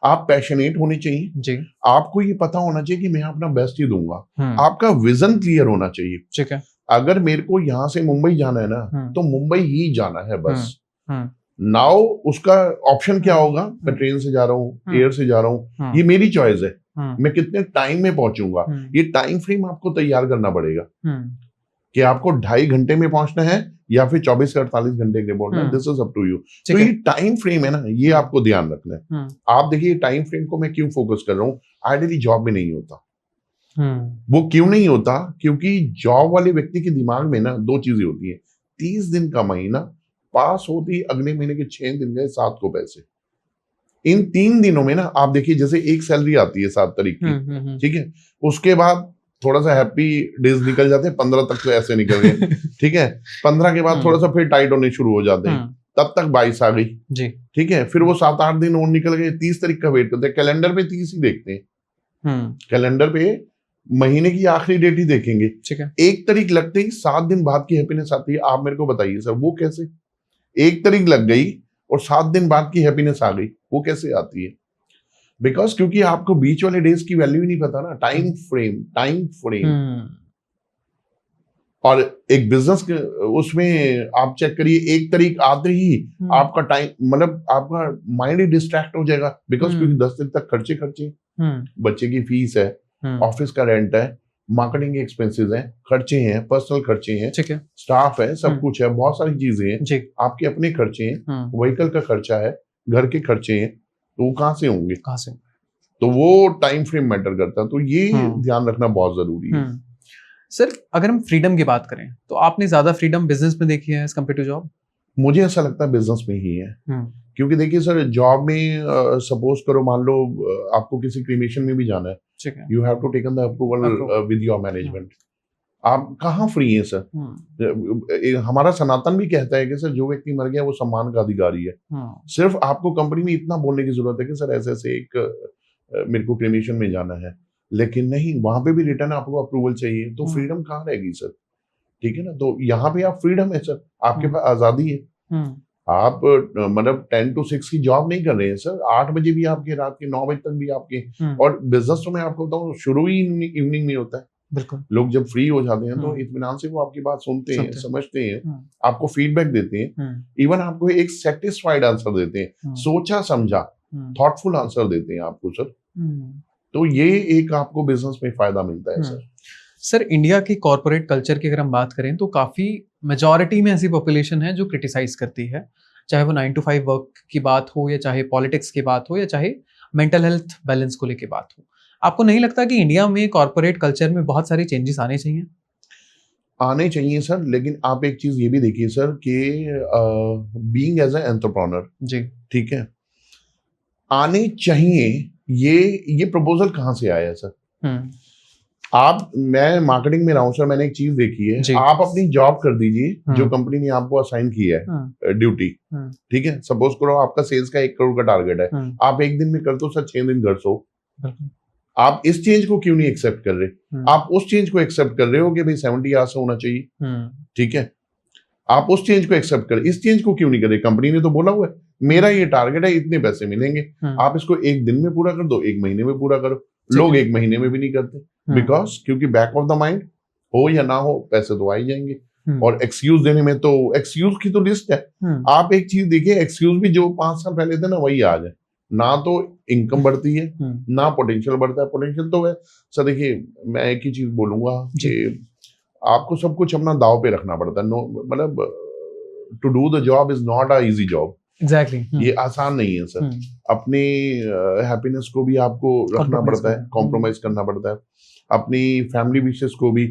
आप पैशनेट होने चाहिए जी, आपको ये पता होना चाहिए कि मैं अपना बेस्ट ही दूंगा, आपका विजन क्लियर होना चाहिए, ठीक है। अगर मेरे को यहाँ से मुंबई जाना है ना, तो मुंबई ही जाना है बस। नाउ उसका ऑप्शन क्या होगा, मैं ट्रेन से जा रहा हूँ, एयर से जा रहा हूँ, ये मेरी चॉइस है, मैं कितने टाइम में पहुंचूंगा, ये टाइम फ्रेम आपको तैयार करना पड़ेगा कि आपको 2.5 घंटे में पहुंचना है या फिर 24 से 48 घंटे के पहुंचना है, this is up to you. तो ये टाइम फ्रेम है ना, ये आपको ध्यान रखना है। आप देखिए टाइम फ्रेम को मैं क्यों फोकस कर रहा हूँ, आइडियली जॉब में नहीं होता। वो क्यों नहीं होता, क्योंकि जॉब वाले व्यक्ति के दिमाग में ना 2 चीजें होती है, 30 दिन का महीना पास होती, अगले महीने के 6 दिन गए 7 को पैसे। इन 3 दिनों में ना आप देखिए, जैसे एक सैलरी आती है 7 तारीख की, ठीक है, उसके बाद थोड़ा सा हैप्पी डेज निकल जाते हैं, 15 तक तो ऐसे निकल गए, ठीक है, 15 के बाद थोड़ा सा फिर टाइट होने शुरू हो जाते हैं, तब तक 22 आ गई जी, ठीक है, फिर वो 7-8 दिन और निकल गए, 30 तारीख का वेट करते हैं। कैलेंडर पे 30 ही देखते हैं, कैलेंडर पे महीने की आखिरी डेट ही देखेंगे, ठीक है। 1 तारीख लगते ही 7 दिन बाद की हैप्पीनेस आती है। आप मेरे को बताइए सर, वो कैसे? 1 तारीख लग गई और 7 दिन बाद की हैप्पीनेस आ गई, वो कैसे आती है? बिकॉज क्योंकि आपको बीच वाले डेज की वैल्यू ही नहीं पता ना, टाइम फ्रेम। और एक बिजनेस उसमें आप चेक करिए, 1 तारीख आते ही आपका टाइम, मतलब आपका माइंड ही डिस्ट्रैक्ट हो जाएगा, बिकॉज क्योंकि 10 दिन तक खर्चे बच्चे की फीस है, ऑफिस का रेंट है, मार्केटिंग एक्सपेंसेस हैं, खर्चे हैं, पर्सनल खर्चे हैं, ठीक है, स्टाफ है, सब कुछ है, बहुत सारी चीजें हैं, आपके अपने खर्चे हैं, व्हीकल का खर्चा है, घर के खर्चे हैं, तो वो कहाँ से होंगे? तो वो टाइम फ्रेम मैटर करता है, तो ये ध्यान रखना बहुत जरूरी है। सर अगर हम फ्रीडम की बात करें तो आपने ज्यादा फ्रीडम बिजनेस में देखी है एज कम्पेयर टू जॉब? मुझे ऐसा लगता है बिजनेस में ही है, क्योंकि देखिए सर, जॉब में सपोज करो, मान लो आपको किसी क्रीमेशन में भी जाना है, you have to taken the approval with your management. आप कहाँ फ्री हैं सर? हमारा सनातन भी कहता है कि सर जो व्यक्ति मर गया वो सम्मान का अधिकारी है। सिर्फ आपको कंपनी में इतना बोलने की जरूरत है कि सर ऐसे ऐसे एक मेरे को क्रीमेशन में जाना है, लेकिन नहीं, वहां पे भी रिटर्न आपको अप्रूवल चाहिए, तो फ्रीडम कहाँ रहेगी सर? ठीक है ना, तो यहाँ पे आप फ्रीडम है सर, आपके पास आजादी है। आप मतलब 10 to 6 की जॉब नहीं कर रहे हैं सर, 8 बजे भी आपके, रात के 9 बजे तक भी आपके। और बिजनेस तो मैं आपको बताऊं, शुरू ही इवनिंग में होता है। बिल्कुल, लोग जब फ्री हो जाते हैं तो इत्मीनान से वो आपकी बात सुनते हैं, समझते हैं, आपको फीडबैक देते हैं, इवन आपको एक सेटिस्फाइड आंसर देते हैं, सोचा समझा थॉटफुल आंसर देते हैं आपको सर। तो ये एक आपको बिजनेस में फायदा मिलता है सर। सर इंडिया की कॉर्पोरेट कल्चर की अगर हम बात करें तो काफी मेजॉरिटी में ऐसी पॉपुलेशन है जो क्रिटिसाइज करती है, चाहे वो 9 to 5 वर्क की बात हो, या चाहे पॉलिटिक्स की बात हो, या चाहे मेंटल हेल्थ बैलेंस को लेकर बात हो। आपको नहीं लगता कि इंडिया में कॉर्पोरेट कल्चर में बहुत सारी चेंजेस आने चाहिए? आने चाहिए सर, लेकिन आप एक चीज ये भी देखिए सर कि बीइंग एज एन एंटरप्रेन्योर जी, ठीक है, आने चाहिए। ये प्रपोजल कहाँ से आया सर? मैं मार्केटिंग में रहा हूं सर, मैंने एक चीज देखी है, आप अपनी जॉब कर दीजिए जो कंपनी ने आपको असाइन किया है ड्यूटी, ठीक है, सपोज करो आपका सेल्स का 1 करोड़ का टारगेट है, आप 1 दिन में कर दो सर, 6 दिन घर सो। आप इस चेंज को क्यों नहीं एक्सेप्ट कर रहे? आप उस चेंज को एक्सेप्ट कर रहे हो कि भाई 70 आवर्स होना चाहिए, ठीक है, आप उस चेंज को एक्सेप्ट कर, इस चेंज को क्यों नहीं कर रहे? कंपनी ने तो बोला हुआ है मेरा ये टारगेट है, इतने पैसे मिलेंगे, आप इसको 1 दिन में पूरा कर दो, 1 महीने में पूरा करो। लोग 1 महीने में भी नहीं करते, बिकॉज क्योंकि बैक ऑफ द माइंड, हो या ना हो, पैसे तो आ ही जाएंगे। और एक्सक्यूज देने में तो, एक्सक्यूज की तो लिस्ट है। आप एक चीज देखिए, एक्सक्यूज भी जो 5 साल पहले थे ना, वही आज है। ना तो इनकम बढ़ती है, ना पोटेंशियल बढ़ता है। पोटेंशियल तो है सर, देखिए मैं एक ही चीज बोलूंगा कि आपको सब कुछ अपना दाव पे रखना पड़ता है। मतलब to do the job is not a easy job. Exactly, ये आसान नहीं है सर। अपनी हैप्पीनेस को भी आपको रखना पड़ता है, कॉम्प्रोमाइज करना पड़ता है, अपनी फैमिली विशेस को भी,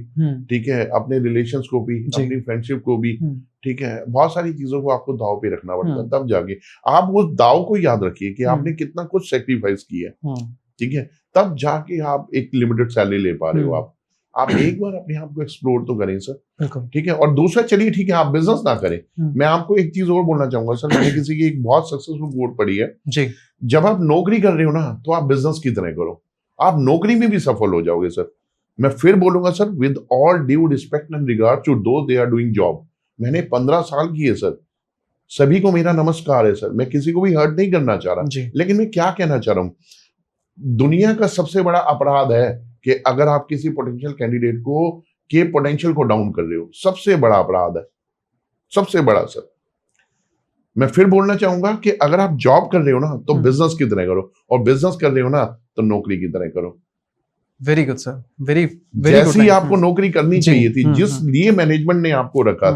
ठीक है, अपने रिलेशंस को भी, अपनी फ्रेंडशिप को भी, ठीक है, बहुत सारी चीजों को आपको दाव पे रखना पड़ता है। तब जाके आप उस दाव को याद रखिए कि आपने कितना कुछ सेक्रीफाइस किया है, ठीक है, तब जाके आप एक लिमिटेड सैलरी ले पा रहे हो। आप एक बार अपने आप को एक्सप्लोर तो करें सर, ठीक है। और दूसरा, चलिए ठीक है, आप बिजनेस ना करें, मैं आपको एक चीज और बोलना चाहूंगा सर। मैंने किसी की एक बहुत सक्सेसफुल कोट पढ़ी है जी, जब आप नौकरी कर रहे हो ना, तो आप बिजनेस की तरह करो, आप नौकरी में भी सफल हो जाओगे सर। मैं फिर बोलूंगा sir, with all due respect and regard to those they are doing job. मैंने 15 साल की है सर, सभी को मेरा नमस्कार है सर, मैं किसी को भी हर्ट नहीं करना चाह रहा, लेकिन मैं क्या कहना चाह रहा हूं, दुनिया का सबसे बड़ा अपराध है कि अगर आप किसी पोटेंशियल कैंडिडेट को के पोटेंशियल को डाउन कर रहे हो, सबसे बड़ा अपराध है, सबसे बड़ा सर। मैं फिर बोलना चाहूंगा कि अगर आप जॉब कर रहे हो ना तो बिजनेस की तरह करो, और बिजनेस कर रहे हो ना तो नौकरी की तरह करो। वेरी गुड सर, वेरी जैसी आपको नौकरी करनी चाहिए थी, जिस लिए मैनेजमेंट ने आपको रखा,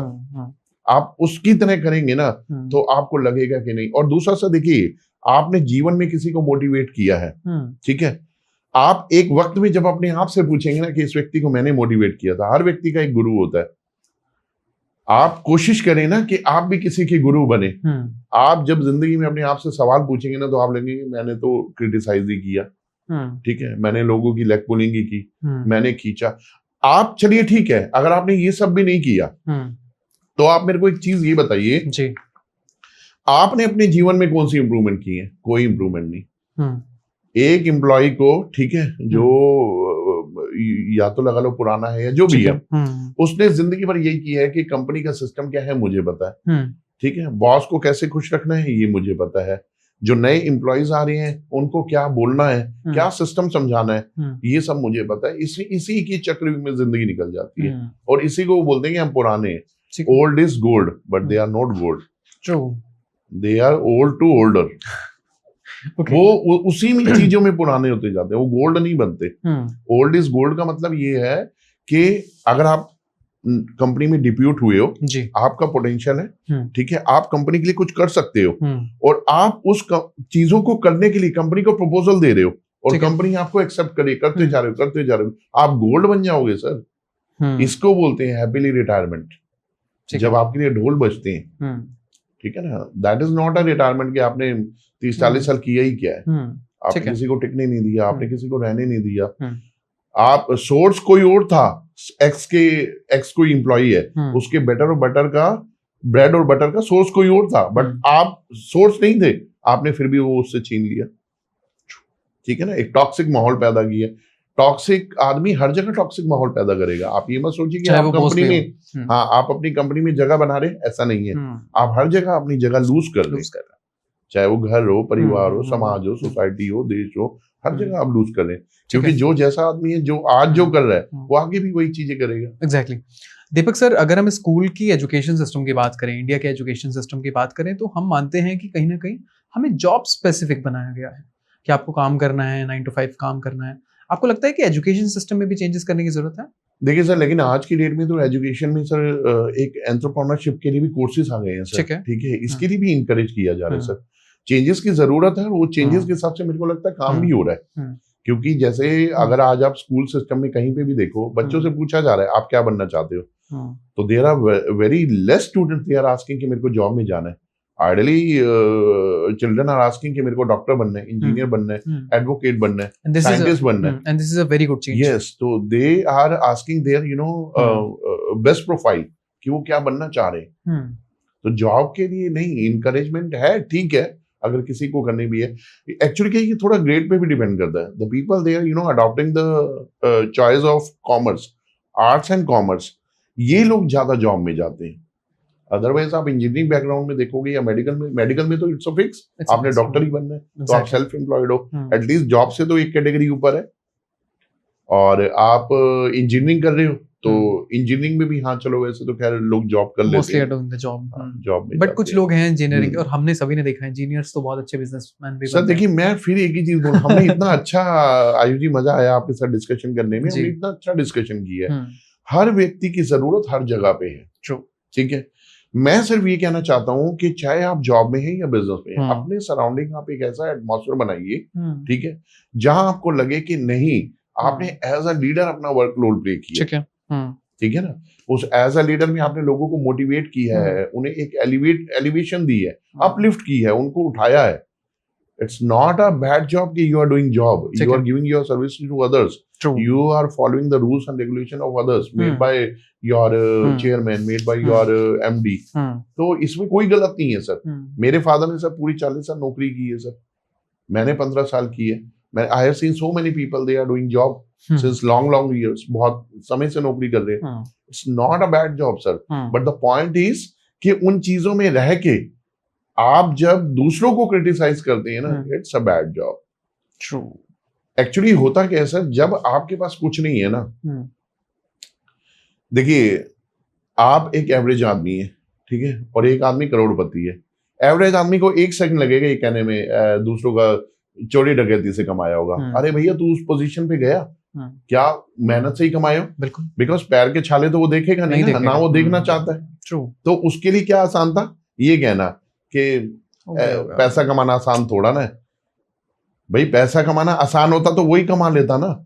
आप उसकी तरह करेंगे ना तो आपको लगेगा कि नहीं। और दूसरा सर देखिए, आपने जीवन में किसी को मोटिवेट किया है, ठीक है, आप एक वक्त में जब अपने आप से पूछेंगे ना कि इस व्यक्ति को मैंने मोटिवेट किया था, हर व्यक्ति का एक गुरु होता है, आप कोशिश करें ना कि आप भी किसी के गुरु बने। आप जब जिंदगी में अपने आप से सवाल पूछेंगे ना तो आप लगेंगे मैंने तो क्रिटिसाइज ही किया, ठीक है, मैंने लोगों की लेग पुलिंग ही की, मैंने खींचा। आप चलिए ठीक है, अगर आपने ये सब भी नहीं किया तो आप मेरे को एक चीज ये बताइए जी, आपने अपने जीवन में कौन सी इंप्रूवमेंट की है? कोई इंप्रूवमेंट नहीं। एक एम्प्लॉय को, ठीक है, जो या तो लगा लो पुराना है या जो भी है, उसने जिंदगी भर यही किया है कि कंपनी का सिस्टम क्या है मुझे पता है, ठीक है, बॉस को कैसे खुश रखना है ये मुझे पता है, जो नए एम्प्लॉयज आ रहे हैं उनको क्या बोलना है, क्या सिस्टम समझाना है, ये सब मुझे पता है। इसी की चक्र में जिंदगी निकल जाती है, और इसी को बोलते हैं कि हम पुराने हैं। Old is gold but they are not gold, they are old to older. वो उसी में चीजों में पुराने होते जाते हैं, वो गोल्ड नहीं बनते। ओल्ड इज गोल्ड का मतलब ये है कि अगर आप कंपनी में डिप्यूट हुए हो, आपका पोटेंशियल है, ठीक है, आप कंपनी के लिए कुछ कर सकते हो, और आप उस चीजों को करने के लिए कंपनी को प्रपोजल दे रहे हो, और कंपनी आपको एक्सेप्ट करे, करते जा रहे हो, आप गोल्ड बन जाओगे सर। इसको बोलते हैं हैप्पीली रिटायरमेंट। जब आपके लिए ढोल बजते हैं, ठीक है ना, that is not a retirement कि आपने 30-40 साल किया ही क्या है, आपने किसी को टिकने नहीं दिया, आपने किसी को रहने नहीं दिया। आप सोर्स कोई और था, एक्स कोई एम्प्लॉई है, उसके बेटर और बटर का, ब्रेड और बटर का सोर्स कोई और था, बट आप सोर्स नहीं थे, आपने फिर भी वो उससे छीन लिया, ठीक है ना। एक टॉक्सिक माहौल पैदा किया। टॉक्सिक आदमी हर जगह टॉक्सिक माहौल पैदा करेगा। आप ये मत सोचिए कि आप कंपनी में, हाँ, आप अपनी कंपनी में जगह बना रहे, ऐसा नहीं है। आप हर जगह अपनी जगह लूज कर रहे हैं, चाहे वो घर हो, परिवार हो, समाज हो, सोसाइटी हो, देश हो, हर जगह आप लूज कर रहे हैं, क्योंकि जो जैसा आदमी है, जो आज जो कर रहा है, वो आगे भी वही चीजें करेगा। एग्जैक्टली। दीपक सर, अगर हम स्कूल की एजुकेशन सिस्टम की बात करें, इंडिया के एजुकेशन सिस्टम की बात करें, तो हम मानते हैं कि कहीं ना कहीं हमें जॉब स्पेसिफिक बनाया गया है कि आपको काम करना है, 9 to 5 काम करना है। आपको लगता है कि एजुकेशन सिस्टम में भी चेंजेस करने की जरूरत है? देखिए सर, लेकिन आज की डेट में तो एजुकेशन में सर एक एंटरप्रेन्योरशिप के लिए भी कोर्सेज आ गए हैं सर, ठीक है, इसके लिए भी इंकरेज किया जा रहा है सर। चेंजेस की जरूरत है, और वो चेंजेस के हिसाब से मेरे को लगता है काम भी हो रहा है। क्योंकि जैसे अगर आज आप स्कूल सिस्टम में कहीं पे भी देखो, बच्चों से पूछा जा रहा है आप क्या बनना चाहते हो, तो there are very less students they are asking कि मेरे को जॉब में जाना है। आइडियली चिल्ड्रन आर आस्किंग कि मेरे को डॉक्टर बनना है, इंजीनियर बनना है, एडवोकेट बनना है, साइंटिस्ट बनना है, and this is a very good change. Yes, तो they are asking their best profile कि वो क्या बनना चाह रहे हैं। तो जॉब के लिए नहीं, इनकरेजमेंट है, ठीक है, अगर किसी को करनी भी है। एक्चुअली ये थोड़ा ग्रेड पे भी डिपेंड करता है। The people they are adopting the choice of commerce, arts and commerce, ये लोग ज्यादा जॉब में जाते हैं। अदरवाइज आप इंजीनियरिंग बैकग्राउंड में देखोगे या मेडिकल में तो इट्स अ फिक्स, आपने डॉक्टर ही बनना है, तो आप सेल्फ एम्प्लॉयड हो, एटलीस्ट जॉब से तो एक कैटेगरी ऊपर है। और आप इंजीनियरिंग कर रहे हो तो इंजीनियरिंग में भी, हाँ चलो, वैसे तो खैर लोग जॉब कर लेते हैं, जॉब में, बट कुछ लोग हैं इंजीनियरिंग, और हमने सभी ने देखा है इंजीनियर्स तो बहुत अच्छे बिजनेसमैन भी। सर देखिए, मैं फिर एक ही चीज बोलूं, हमने इतना अच्छा आयुष जी, मजा आया आपके साथ डिस्कशन करने में, हमने इतना अच्छा डिस्कशन किया है। हर व्यक्ति की जरूरत हर जगह पे है, ठीक है। मैं सिर्फ ये कहना चाहता हूँ कि चाहे आप जॉब में हैं या बिजनेस में हैं, अपने सराउंडिंग आप एक ऐसा एटमॉस्फेयर बनाइए, ठीक है, जहां आपको लगे कि नहीं, आपने एज अ लीडर अपना वर्कलोड प्ले किया, ठीक है ना, उस एज अ लीडर में आपने लोगों को मोटिवेट किया है, उन्हें एक एलिवेशन दी है, अपलिफ्ट की है, उनको उठाया है। It's not a bad job कि you are doing job, you are giving your service to others, you are following the rules and regulation of others made by your chairman, made by your MD, तो इसमें कोई गलत नहीं है sir. मेरे father ने sir पूरी 40 साल नौकरी की है सर, मैंने 15 साल की है। I have seen so many people, they are doing job since long years, बहुत समय से नौकरी कर रहे हैं। It's not a bad job sir, but the point is कि उन चीजों में रह के आप जब दूसरों को क्रिटिसाइज करते हैं ना, it's a bad job. True. Actually होता क्या है सर, जब आपके पास कुछ नहीं है ना, देखिए, आप एक एवरेज आदमी है, ठीक है, और एक आदमी करोड़पति है, एवरेज आदमी को 1 सेकंड लगेगा ये कहने में दूसरों का चोरी डकैती से कमाया होगा। अरे भैया तू उस पोजीशन पे गया, क्या मेहनत से ही कमाए हो? बिल्कुल। बिकॉज पैर के छाले तो वो देखेगा नहीं ना वो देखना चाहता है। ट्रू। तो उसके लिए क्या आसान था ये कहना कि पैसा कमाना आसान थोड़ा ना है भाई। पैसा कमाना आसान होता तो वही कमा लेता ना।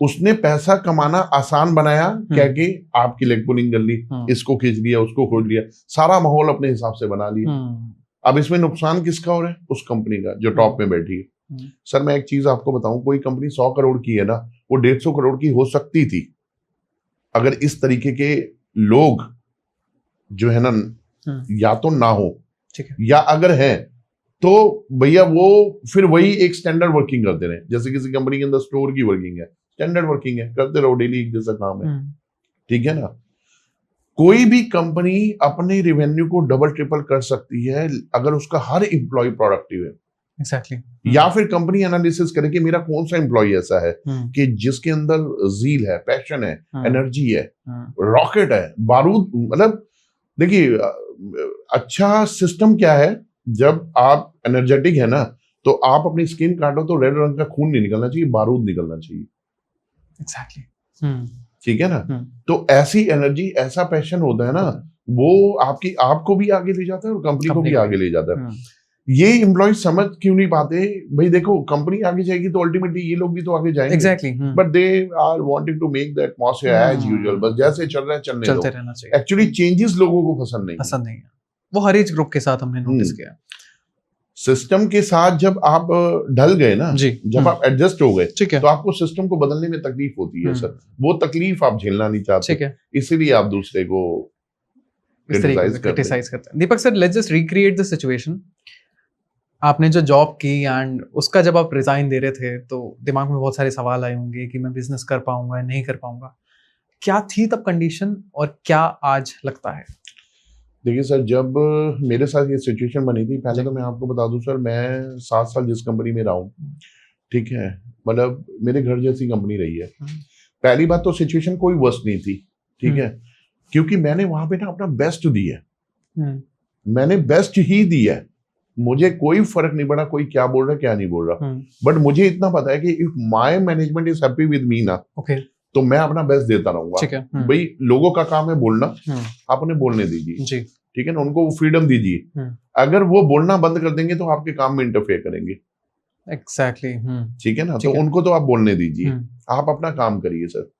उसने पैसा कमाना आसान बनाया क्या कि आपकी लेग पुलिंग कर ली, इसको खींच लिया, उसको खोल लिया, सारा माहौल अपने हिसाब से बना लिया। अब इसमें नुकसान किसका हो रहा है? उस कंपनी का जो टॉप में बैठी है। सर मैं एक चीज आपको बताऊं, कोई कंपनी 100 करोड़ की है ना, वो 150 करोड़ की हो सकती थी अगर इस तरीके के लोग जो है ना या तो ना हो, या अगर है तो भैया वो फिर वही एक स्टैंडर्ड वर्किंग करते रहे। जैसे किसी कंपनी के अंदर स्टोर की वर्किंग है, स्टैंडर्ड वर्किंग है, करते रहो, डेली एक जैसा काम है, ठीक है ना। कोई भी कंपनी अपने रेवेन्यू को डबल ट्रिपल कर सकती है अगर उसका हर एम्प्लॉय प्रोडक्टिव है। एग्जैक्टली। या फिर कंपनी एनालिसिस करे कि मेरा कौन सा एम्प्लॉय ऐसा है कि जिसके अंदर जील है, पैशन है, एनर्जी है, रॉकेट है, बारूद। मतलब देखिए अच्छा सिस्टम क्या है, जब आप एनर्जेटिक है ना तो आप अपनी स्किन काटो तो रेड रंग का खून नहीं निकलना चाहिए, बारूद निकलना चाहिए। एग्जैक्टली। ठीक है ना। तो ऐसी एनर्जी, ऐसा पैशन होता है ना, वो आपको भी आगे ले जाता है और कंपनी को भी आगे ले जाता है। ये एम्प्लॉय समझ क्यों नहीं पाते? भाई देखो कंपनी आगे जाएगी तो अल्टीमेटली ये लोग भी तो आगे जाएंगे। Exactly. But they are wanting to make the atmosphere as usual, बस जैसे चल रहा है चलते रहना चाहिए। एक्चुअली चेंजेस लोगों को पसंद नहीं है। वो हर एज ग्रुप के साथ हमने नोटिस किया। सिस्टम के साथ जब आप ढल गए ना, जब आप एडजस्ट हो गए, तो आपको सिस्टम को बदलने में तकलीफ होती है सर। वो तकलीफ आप झेलना नहीं चाहते, इसीलिए आप दूसरे को क्रिटिसाइज करते हैं। Deepak sir, let's just recreate the situation. आपने जो जॉब की एंड उसका जब आप रिजाइन दे रहे थे तो दिमाग में बहुत सारे सवाल आए होंगे कि मैं बिजनेस कर पाऊंगा या नहीं कर पाऊंगा। क्या थी तब कंडीशन और क्या आज लगता है? देखिए सर, जब मेरे साथ ये सिचुएशन बनी थी, पहले तो मैं आपको बता दूं सर, मैं 7 साल जिस कंपनी में रहा हूँ, ठीक है, मतलब मेरे घर जैसी कंपनी रही है। पहली बात तो सिचुएशन कोई वर्स्ट नहीं थी, ठीक है, क्योंकि मैंने वहां पे ना अपना बेस्ट दिया, मैंने बेस्ट ही दिया। मुझे कोई फर्क नहीं पड़ा कोई क्या बोल रहा है क्या नहीं बोल रहा, बट मुझे इतना पता है कि if my management is happy with me ना, तो मैं अपना बेस्ट देता रहूंगा। भाई लोगों का काम है बोलना, आप उन्हें बोलने दीजिए, ठीक है ना, उनको वो फ्रीडम दीजिए। अगर वो बोलना बंद कर देंगे तो आपके काम में इंटरफेयर करेंगे। एग्जैक्टली। ठीक है ना, तो उनको तो आप बोलने दीजिए, आप अपना काम करिए सर।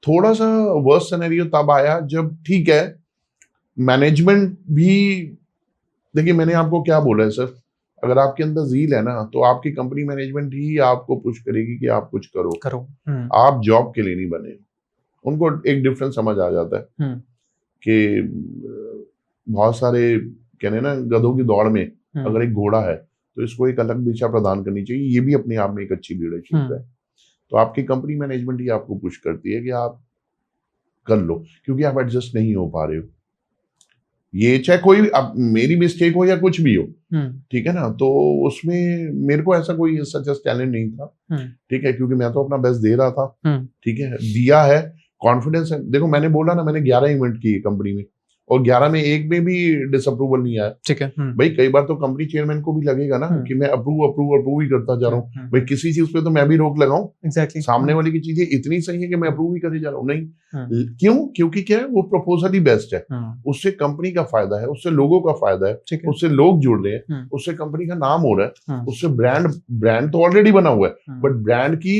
थोड़ा सा वर्स्ट सिनेरियो तब आया जब, ठीक है, मैनेजमेंट भी, देखिए मैंने आपको क्या बोला है सर, अगर आपके अंदर जील है ना तो आपकी कंपनी मैनेजमेंट ही आपको पुश करेगी कि आप कुछ करो। आप जॉब के लिए नहीं बने। उनको एक डिफरेंस समझ आ जाता है कि बहुत सारे कहने ना गधों की दौड़ में अगर एक घोड़ा है तो इसको एक अलग दिशा प्रदान करनी चाहिए। ये भी अपने आप में एक अच्छी लीडरशिप है। तो आपकी कंपनी मैनेजमेंट ही आपको पुश करती है कि आप कर लो, क्योंकि आप एडजस्ट नहीं हो पा रहे हो। ये चाहे कोई अब मेरी मिस्टेक हो या कुछ भी हो, ठीक है ना, तो उसमें मेरे को ऐसा कोई सच टैलेंट नहीं था, ठीक है, क्योंकि मैं तो अपना बेस्ट दे रहा था, ठीक है, दिया है, कॉन्फिडेंस है। देखो मैंने बोला ना, मैंने 11 इवेंट किए कंपनी में और 11 में एक में भी डिसअप्रूवल नहीं आया, ठीक है। भाई कई बार तो कंपनी चेयरमैन को भी लगेगा ना कि मैं अप्रूव ही करता जा रहा हूँ, भाई किसी चीज पे तो मैं भी रोक लगाऊं। एग्जैक्टली। सामने वाले की चीजें इतनी सही है कि मैं अप्रूव ही करे जा रहा हूँ, नहीं क्यों? क्योंकि क्या है, वो प्रपोजल ही बेस्ट है, उससे कंपनी का फायदा है, उससे लोगों का फायदा है, उससे लोग जुड़ रहे हैं, उससे कंपनी का नाम हो रहा है, उससे ब्रांड तो ऑलरेडी बना हुआ है, बट ब्रांड की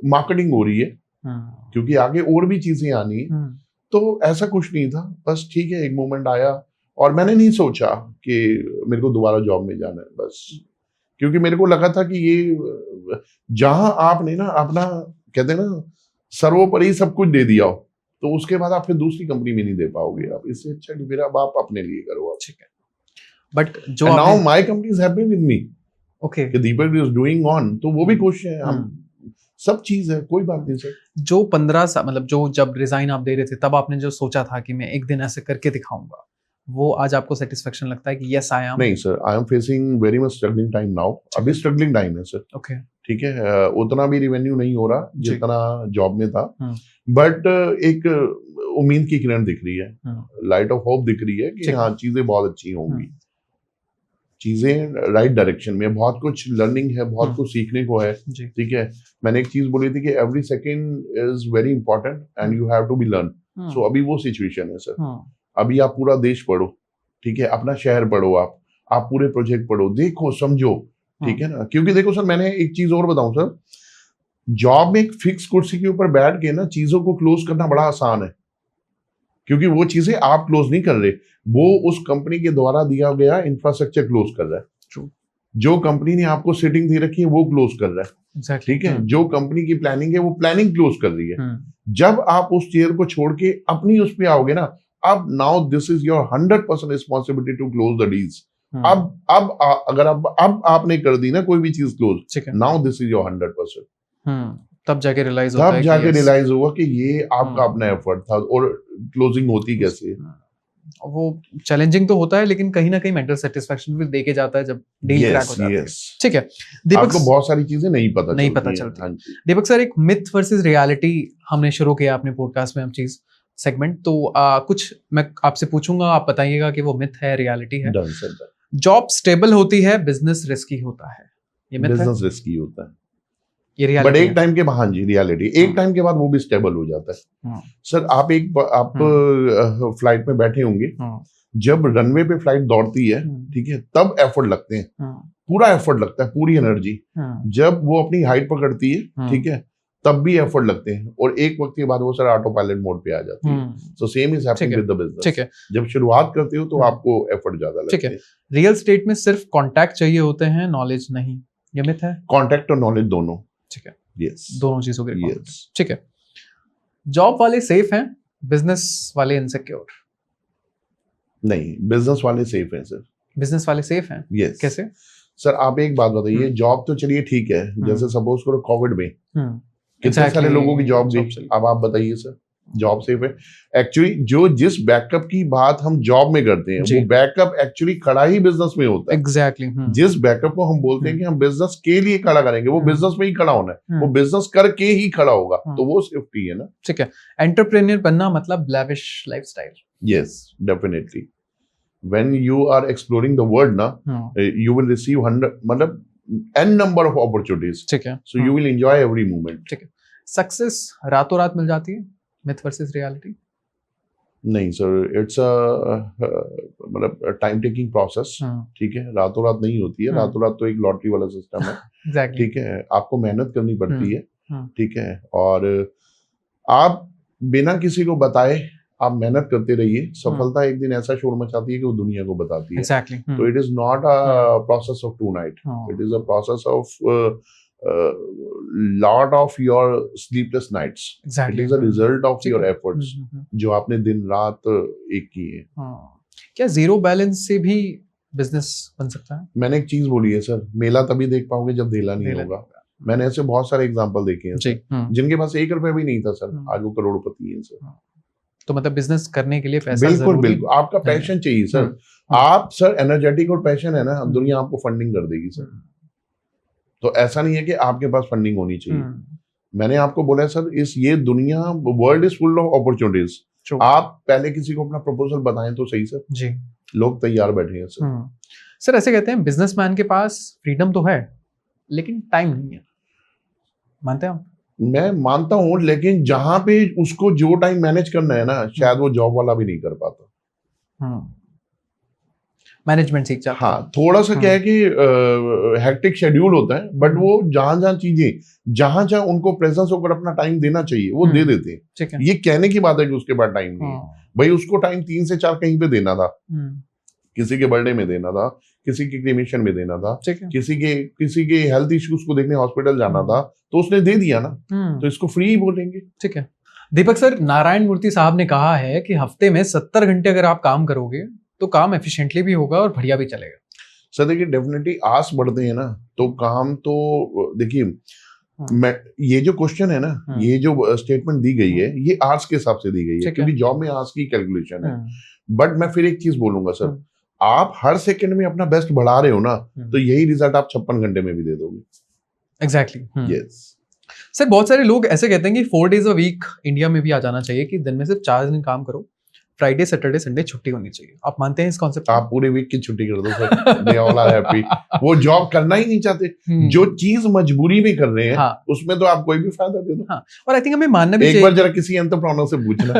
मार्केटिंग हो रही है, क्योंकि आगे और भी चीजें आनी है। तो ऐसा कुछ नहीं था, बस ठीक है, एक मोमेंट आया और मैंने नहीं सोचा कि मेरे को दोबारा जॉब में जाना है, बस क्योंकि मेरे को लगा था कि ये जहां आपने ना अपना कहते हैं ना सर्वोपरि सब कुछ दे दिया हो, तो उसके बाद आप फिर दूसरी कंपनी में नहीं दे पाओगे। आप इससे अच्छा कि फिर अब आप अपने लिए करो, ठीक है। बट जो now my company is happy with me, okay, कि दीपक इज डूइंग ऑन, तो वो भी खुश है, हम सब चीज है, कोई बात नहीं सर। जो 15 साल मतलब जो जब रिजाइन आप दे रहे थे तब आपने जो सोचा था कि मैं एक दिन ऐसे करके दिखाऊंगा, वो आज आपको सेटिस्फेक्शन लगता है कि यस आई एम? नहीं sir, I am facing very much struggling time now. अभी स्ट्रगलिंग टाइम है सर, ओके, ठीक है, उतना भी रिवेन्यू नहीं हो रहा जितना जॉब में था, बट एक उम्मीद की किरण दिख रही है, लाइट ऑफ होप दिख रही है कि हाँ चीजें बहुत अच्छी होंगी। चीजें राइट डायरेक्शन में, बहुत कुछ लर्निंग है, बहुत कुछ सीखने को है, ठीक है। मैंने एक चीज बोली थी कि every second is very important and you have to be learn. So अभी वो सिचुएशन है सर। अभी आप पूरा देश पढ़ो, ठीक है, अपना शहर पढ़ो, आप पूरे प्रोजेक्ट पढ़ो, देखो, समझो, ठीक है ना। क्योंकि देखो सर, मैंने एक चीज और बताऊं सर, जॉब में एक फिक्स कुर्सी के ऊपर बैठ के ना चीजों को क्लोज करना बड़ा आसान है, क्योंकि वो चीजें आप क्लोज नहीं कर रहे, वो उस कंपनी के द्वारा दिया गया इंफ्रास्ट्रक्चर क्लोज कर रहा है। True. जो कंपनी ने आपको सेटिंग दे रखी है वो क्लोज कर रहा है, exactly. ठीक है। जो कंपनी की प्लानिंग है वो प्लानिंग क्लोज कर रही है। जब आप उस चेयर को छोड़ के अपनी उस पे आओगे ना, अब now this is your 100% responsibility to close the deals. अब अगर अब आपने कर दी ना कोई भी चीज close, now this is your 100%। तब जाके रियलाइज होता है, तब जाके रियलाइज होगा कि ये आपका अपना एफर्ट था, और क्लोजिंग होती कैसे। वो चैलेंजिंग तो होता है, लेकिन कहीं ना कहीं मेंटल सेटिस्फेक्शन भी देके जाता है जब डील क्रैक हो जाती है। ठीक है दीपक, आपको बहुत सारी चीजें नहीं पता चलती। हाँ, दीपक सर, एक मिथ वर्सेस रियलिटी हमने शुरू किया अपने पॉडकास्ट में हम चीज सेगमेंट, तो कुछ मैं आपसे पूछूंगा, आप बताइएगा कि वो मिथ है, रियलिटी है। जॉब स्टेबल होती है, बिजनेस रिस्की होता है, ये मिथ है? बिजनेस रिस्की होता है, ये रियलिटी बट एक टाइम के बाद, हाँ जी, रियलिटी एक टाइम के बाद वो भी स्टेबल हो जाता है। सर आप फ्लाइट में बैठे होंगे, जब रनवे पे फ्लाइट दौड़ती है, ठीक है, तब एफर्ट लगते हैं, पूरा एफर्ट लगता है, पूरी एनर्जी। जब वो अपनी हाइट पकड़ती है, ठीक है, तब भी एफर्ट लगते हैं, और एक वक्त के बाद वो सर ऑटो पायलट मोड पे आ जाती है। So same is happening with the business. ठीक है, जब शुरुआत करते हो तो आपको एफर्ट ज्यादा लगता है। ठीक है, रियल स्टेट में सिर्फ कॉन्टैक्ट चाहिए होते हैं, नॉलेज नहीं, ये मिथ है? कॉन्टैक्ट और नॉलेज दोनों। ठीक है, यस, दोनों चीजों के रिक्वायरमेंट। ठीक है, जॉब वाले सेफ हैं, बिजनेस वाले इनसिक्योर? नहीं, बिजनेस वाले सेफ हैं सर। बिजनेस वाले सेफ हैं? यस। कैसे? सर आप एक बात बताइए, जॉब तो चलिए ठीक है, जैसे सपोज करो कोविड में कितने सारे लोगों की जॉब गई, अब आप बताइए सर, जॉब सेफ है? एक्चुअली जिस बैकअप की बात हम जॉब में करते हैं, वो बैकअप एक्चुअली खड़ा ही बिजनेस में होता है। एग्जैक्टली। जिस बैकअप को हम बोलते हैं कि हम बिजनेस के लिए खड़ा करेंगे, वो बिजनेस में ही खड़ा होना है, वो बिजनेस करके ही खड़ा होगा, तो वो सेफ्टी है ना। ठीक है, एंटरप्रेन्योर बनना मतलब lavish lifestyle? Yes, definitely. When you are exploring the world ना, यू विल रिसीव 100 मतलब n number of opportunities. ठीक है, so you will enjoy every moment. ठीक है, सक्सेस रातों रात मिल जाती है, मिथ वर्सेस रियलिटी? नहीं सर, इट्स मतलब टाइम टेकिंग प्रोसेस, ठीक है, रातों रात नहीं होती है। रातों रात तो एक लॉटरी वाला सिस्टम है। exactly. ठीक है, आपको मेहनत करनी पड़ती है, ठीक है, और आप बिना किसी को बताए आप मेहनत करते रहिए। सफलता एक दिन ऐसा शोर मचाती है कि वो दुनिया को बताती है। exactly. तो it is not a process of tonight, it is a process of lot of your sleepless nights. Exactly. It is a result of your efforts जो आपने दिन रात एक की है। क्या जीरो बैलेंस से भी बिजनेस बन सकता है? मैंने एक चीज बोली है सर, मेला तभी देख पाओगे जब धेला नहीं होगा। मैंने ऐसे बहुत सारे एग्जांपल देखे हैं जिनके पास 1 रुपया भी नहीं था सर, आज वो करोड़पति हैं सर। तो मतलब बिजनेस करने के लिए पैसा बिल्कुल बिल्कुल आपका पैशन चाहिए सर। आप सर एनर्जेटिक और पैशन है ना, दुनिया आपको फंडिंग कर देगी सर। तो ऐसा नहीं है कि आपके पास फंडिंग होनी चाहिए। मैंने आपको बोला है सर, ये दुनिया, world is full of opportunities. आप पहले किसी को अपना प्रपोजल बताएं तो सही सर जी, लोग तैयार बैठे हैं सर। सर ऐसे कहते हैं बिजनेसमैन के पास फ्रीडम तो है लेकिन टाइम नहीं है, मानते हैं आप? मैं मानता हूं, लेकिन जहां पे उसको जो टाइम मैनेज करना है ना, शायद वो जॉब वाला भी नहीं कर पाता। मैनेजमेंट सीख जाता है। हाँ, थोड़ा सा क्या है कि हेक्टिक शेड्यूल होता है, बट वो जहां चीजें जहां उनको प्रेजेंस होकर अपना टाइम देना चाहिए वो दे देते हैं। ये कहने की बात है कि उसके पास टाइम नहीं है। भाई उसको टाइम 3 से 4 कहीं पे देना था, किसी के बर्थडे में देना था, किसी के क्रिमेशन में देना था, किसी के हेल्थ इश्यूज को देखने हॉस्पिटल जाना था, तो उसने दे दिया ना, तो इसको फ्री ही बोलेंगे। ठीक है दीपक सर, नारायण मूर्ति साहब ने कहा है कि हफ्ते में 70 घंटे अगर आप काम करोगे तो काम एफिशिएंटली भी होगा और बढ़िया भी चलेगा। सर देखिए, डेफिनेटली आस बढ़ते हैं ना, तो काम तो देखिए, ये जो क्वेश्चन है ना, ये जो स्टेटमेंट दी गई है, ये आर्ट्स के हिसाब से दी गई है, क्योंकि जॉब में आर्ट्स की कैलकुलेशन है। बट मैं फिर एक चीज बोलूंगा सर, आप हर सेकंड में अपना बेस्ट बढ़ा रहे हो ना, तो यही रिजल्ट आप 56 घंटे में भी दे दोगे। एग्जैक्टली। यस सर, बहुत सारे लोग ऐसे कहते हैं कि 4 days a week इंडिया में भी आ जाना चाहिए, कि दिन में सिर्फ 4 दिन काम करो, फ्राइडे सैटरडे संडे छुट्टी होनी चाहिए। आप मानते हैं इस कॉन्सेप्ट? आप पूरे वीक की छुट्टी कर दो sir, they all are happy. वो जॉब करना ही नहीं चाहते, जो चीज मजबूरी में कर रहे हैं, हाँ, उसमें तो आप कोई भी फायदा दे दो। हाँ, और आई थिंक हमें मानना भी चाहिए। एक बार जरा किसी एंटरप्रेन्योर से पूछना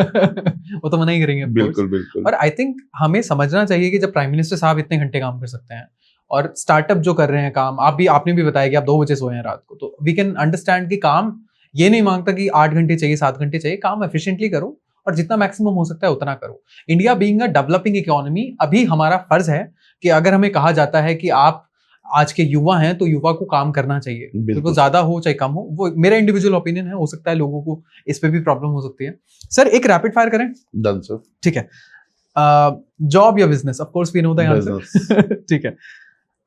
वो तो मना ही करेंगे। बिल्कुल बिल्कुल। और आई थिंक हमें समझना चाहिए कि जब प्राइम मिनिस्टर साहब इतने घंटे काम कर सकते हैं और स्टार्टअप जो कर रहे हैं काम, आपने भी बताया कि आप 2 बजे सोए हैं रात को, तो वी कैन अंडरस्टैंड कि काम ये नहीं मांगता कि 8 घंटे चाहिए 7 घंटे चाहिए, काम एफिशिएंटली करो और जितना मैक्सिमम हो सकता है उतना करो। India being a developing economy, अभी हमारा फर्ज है कि अगर हमें कहा जाता है कि आप आज के युवा हैं तो युवा को काम करना चाहिए, फिर वो ज्यादा हो चाहे कम हो, वो मेरा इंडिविजुअल ओपिनियन है, हो सकता है लोगों को इस पे भी प्रॉब्लम हो सकती है। सर एक रैपिड फायर करें? Done sir. ठीक है। जॉब या business? Of course we know the answer. ठीक है।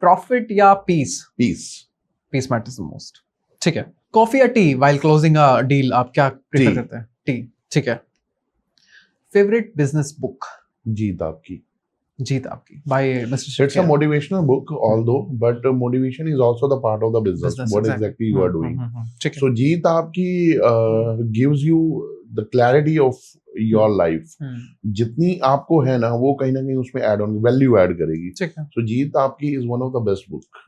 प्रॉफिट या peace? Peace matters the most. ठीक है। कॉफी या tea while closing a deal, आप क्या प्रेफर करते हैं? टी। ठीक है। Favourite business book? जीत आपकी by Mr. Shiv It's a motivational book, although, but motivation is also the part of the business. What exactly you are doing. So जीत आपकी gives you the clarity of your life. जितनी आपको है ना, वो कहीं ना कहीं उसमें add on value add करेगी. So जीत आपकी is one of the best book.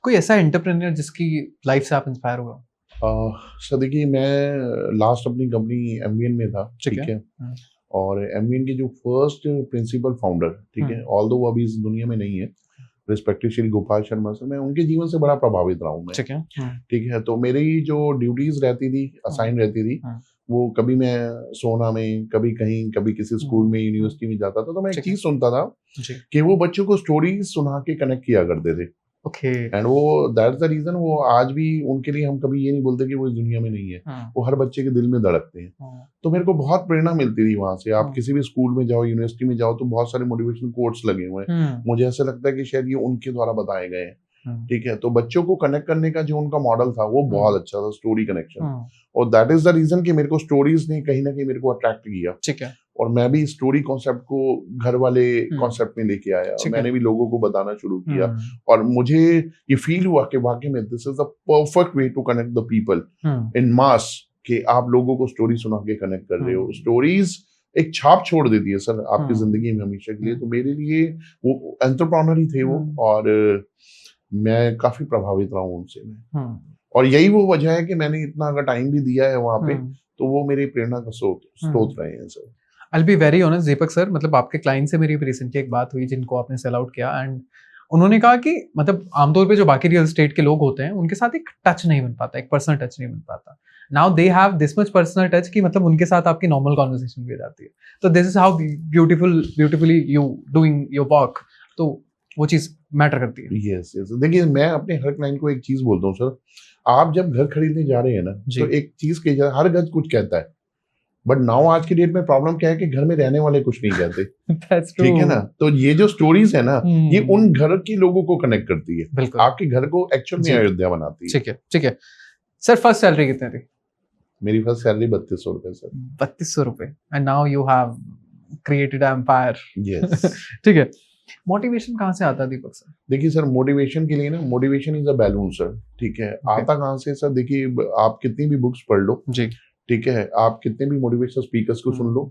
कोई ऐसा एंटरप्रेन्योर जिसकी लाइफ से आप इंस्पायर हुए? सर देखिए, मैं लास्ट अपनी कंपनी एमवीएन में था, ठीक है, और एमवीएन के जो फर्स्ट प्रिंसिपल फाउंडर, ठीक है, ऑल्दो वो अभी इस दुनिया में नहीं है, रिस्पेक्टेड श्री गोपाल शर्मा सर, मैं उनके जीवन से बड़ा प्रभावित रहा हूँ मैं, ठीक है। तो मेरी जो ड्यूटीज रहती थी, असाइन रहती थी, वो कभी मैं सोना में, कभी कहीं, कभी किसी स्कूल में, यूनिवर्सिटी में जाता था, तो मैं एक चीज सुनता था कि वो बच्चों को स्टोरीज सुना के कनेक्ट किया करते थे। एंड वो दैट्स द रीजन, वो आज भी उनके लिए हम कभी ये नहीं बोलते कि वो इस दुनिया में नहीं है, वो हर बच्चे के दिल में धड़कते हैं। तो मेरे को बहुत प्रेरणा मिलती थी वहां से। आप किसी भी स्कूल में जाओ, यूनिवर्सिटी में जाओ, तो बहुत सारे मोटिवेशनल कोट्स लगे हुए हैं, मुझे ऐसा लगता है कि शायद ये उनके द्वारा बताए गए हैं, ठीक है। तो बच्चों को कनेक्ट करने का जो उनका मॉडल था वो बहुत अच्छा था, स्टोरी कनेक्शन, और दैट इज द रीजन कि मेरे को स्टोरीज ने कहीं ना कहीं मेरे को अट्रैक्ट किया, ठीक है। और मैं भी स्टोरी कॉन्सेप्ट को घर वाले कॉन्सेप्ट में लेके आया, और मैंने भी लोगों को बताना शुरू किया, और मुझे ये फील हुआ कि वाकई में this is the perfect way to connect the people in mass, कि आप लोगों को स्टोरी सुना के कनेक्ट कर रहे हो। स्टोरीज एक छाप छोड़ देती है सर आपकी जिंदगी में हमेशा के लिए। तो मेरे लिए वो एंटरप्रेन्योर ही थे वो, और मैं काफी प्रभावित रहा हूँ उनसे मैं, और यही वो वजह है कि मैंने इतना अगर टाइम भी दिया है वहां पे, तो वो मेरी प्रेरणा का स्रोत रहे हैं sir. I'll be very honest Deepak sir, मतलब आपके क्लाइंट से मेरी रिसेंटली एक बात हुई जिनको आपने सेल आउट किया, एंड उन्होंने कहा कि मतलब आमतौर पे जो बाकी रियल एस्टेट के लोग होते हैं उनके साथ एक टच नहीं बन पाता, एक पर्सनल टच नहीं बन पाता। Now they have this much personal touch कि मतलब उनके साथ आपकी नॉर्मल कॉन्वर्सेशन भी हो जाती है। तो this is how beautifully you doing your work, तो वो चीज मैटर करती है। यस यस, देखिए मैं अपने हर क्लाइंट को एक चीज बोलता हूँ सर, आप जब घर खरीदने जा रहे हैं ना, तो एक चीज के हर घर कुछ कहता है, बट नाउ आज की डेट में प्रॉब्लम क्या है कि घर में रहने वाले कुछ नहीं कहते, ठीक है ना। तो ये जो स्टोरीज है ना, ये उन घर के लोगों को कनेक्ट करती है, आपके घर को एक्चुअल में अयोध्या बनाती है। ठीक है, ठीक है सर। फर्स्ट सैलरी कितनी थी? मेरी फर्स्ट सैलरी 3200 रुपए सर। 3200 रुपए, and now you have created an empire. Yes. ठीक है। मोटिवेशन कहाँ से आता है दीपक सर? देखिए सर, मोटिवेशन के लिए ना, motivation is a balloon sir, ठीक है। आता कहाँ से सर? देखिए आप कितनी भी बुक्स पढ़ लो जी, ठीक है, आप कितने भी मोटिवेशनल स्पीकर्स को सुन लो,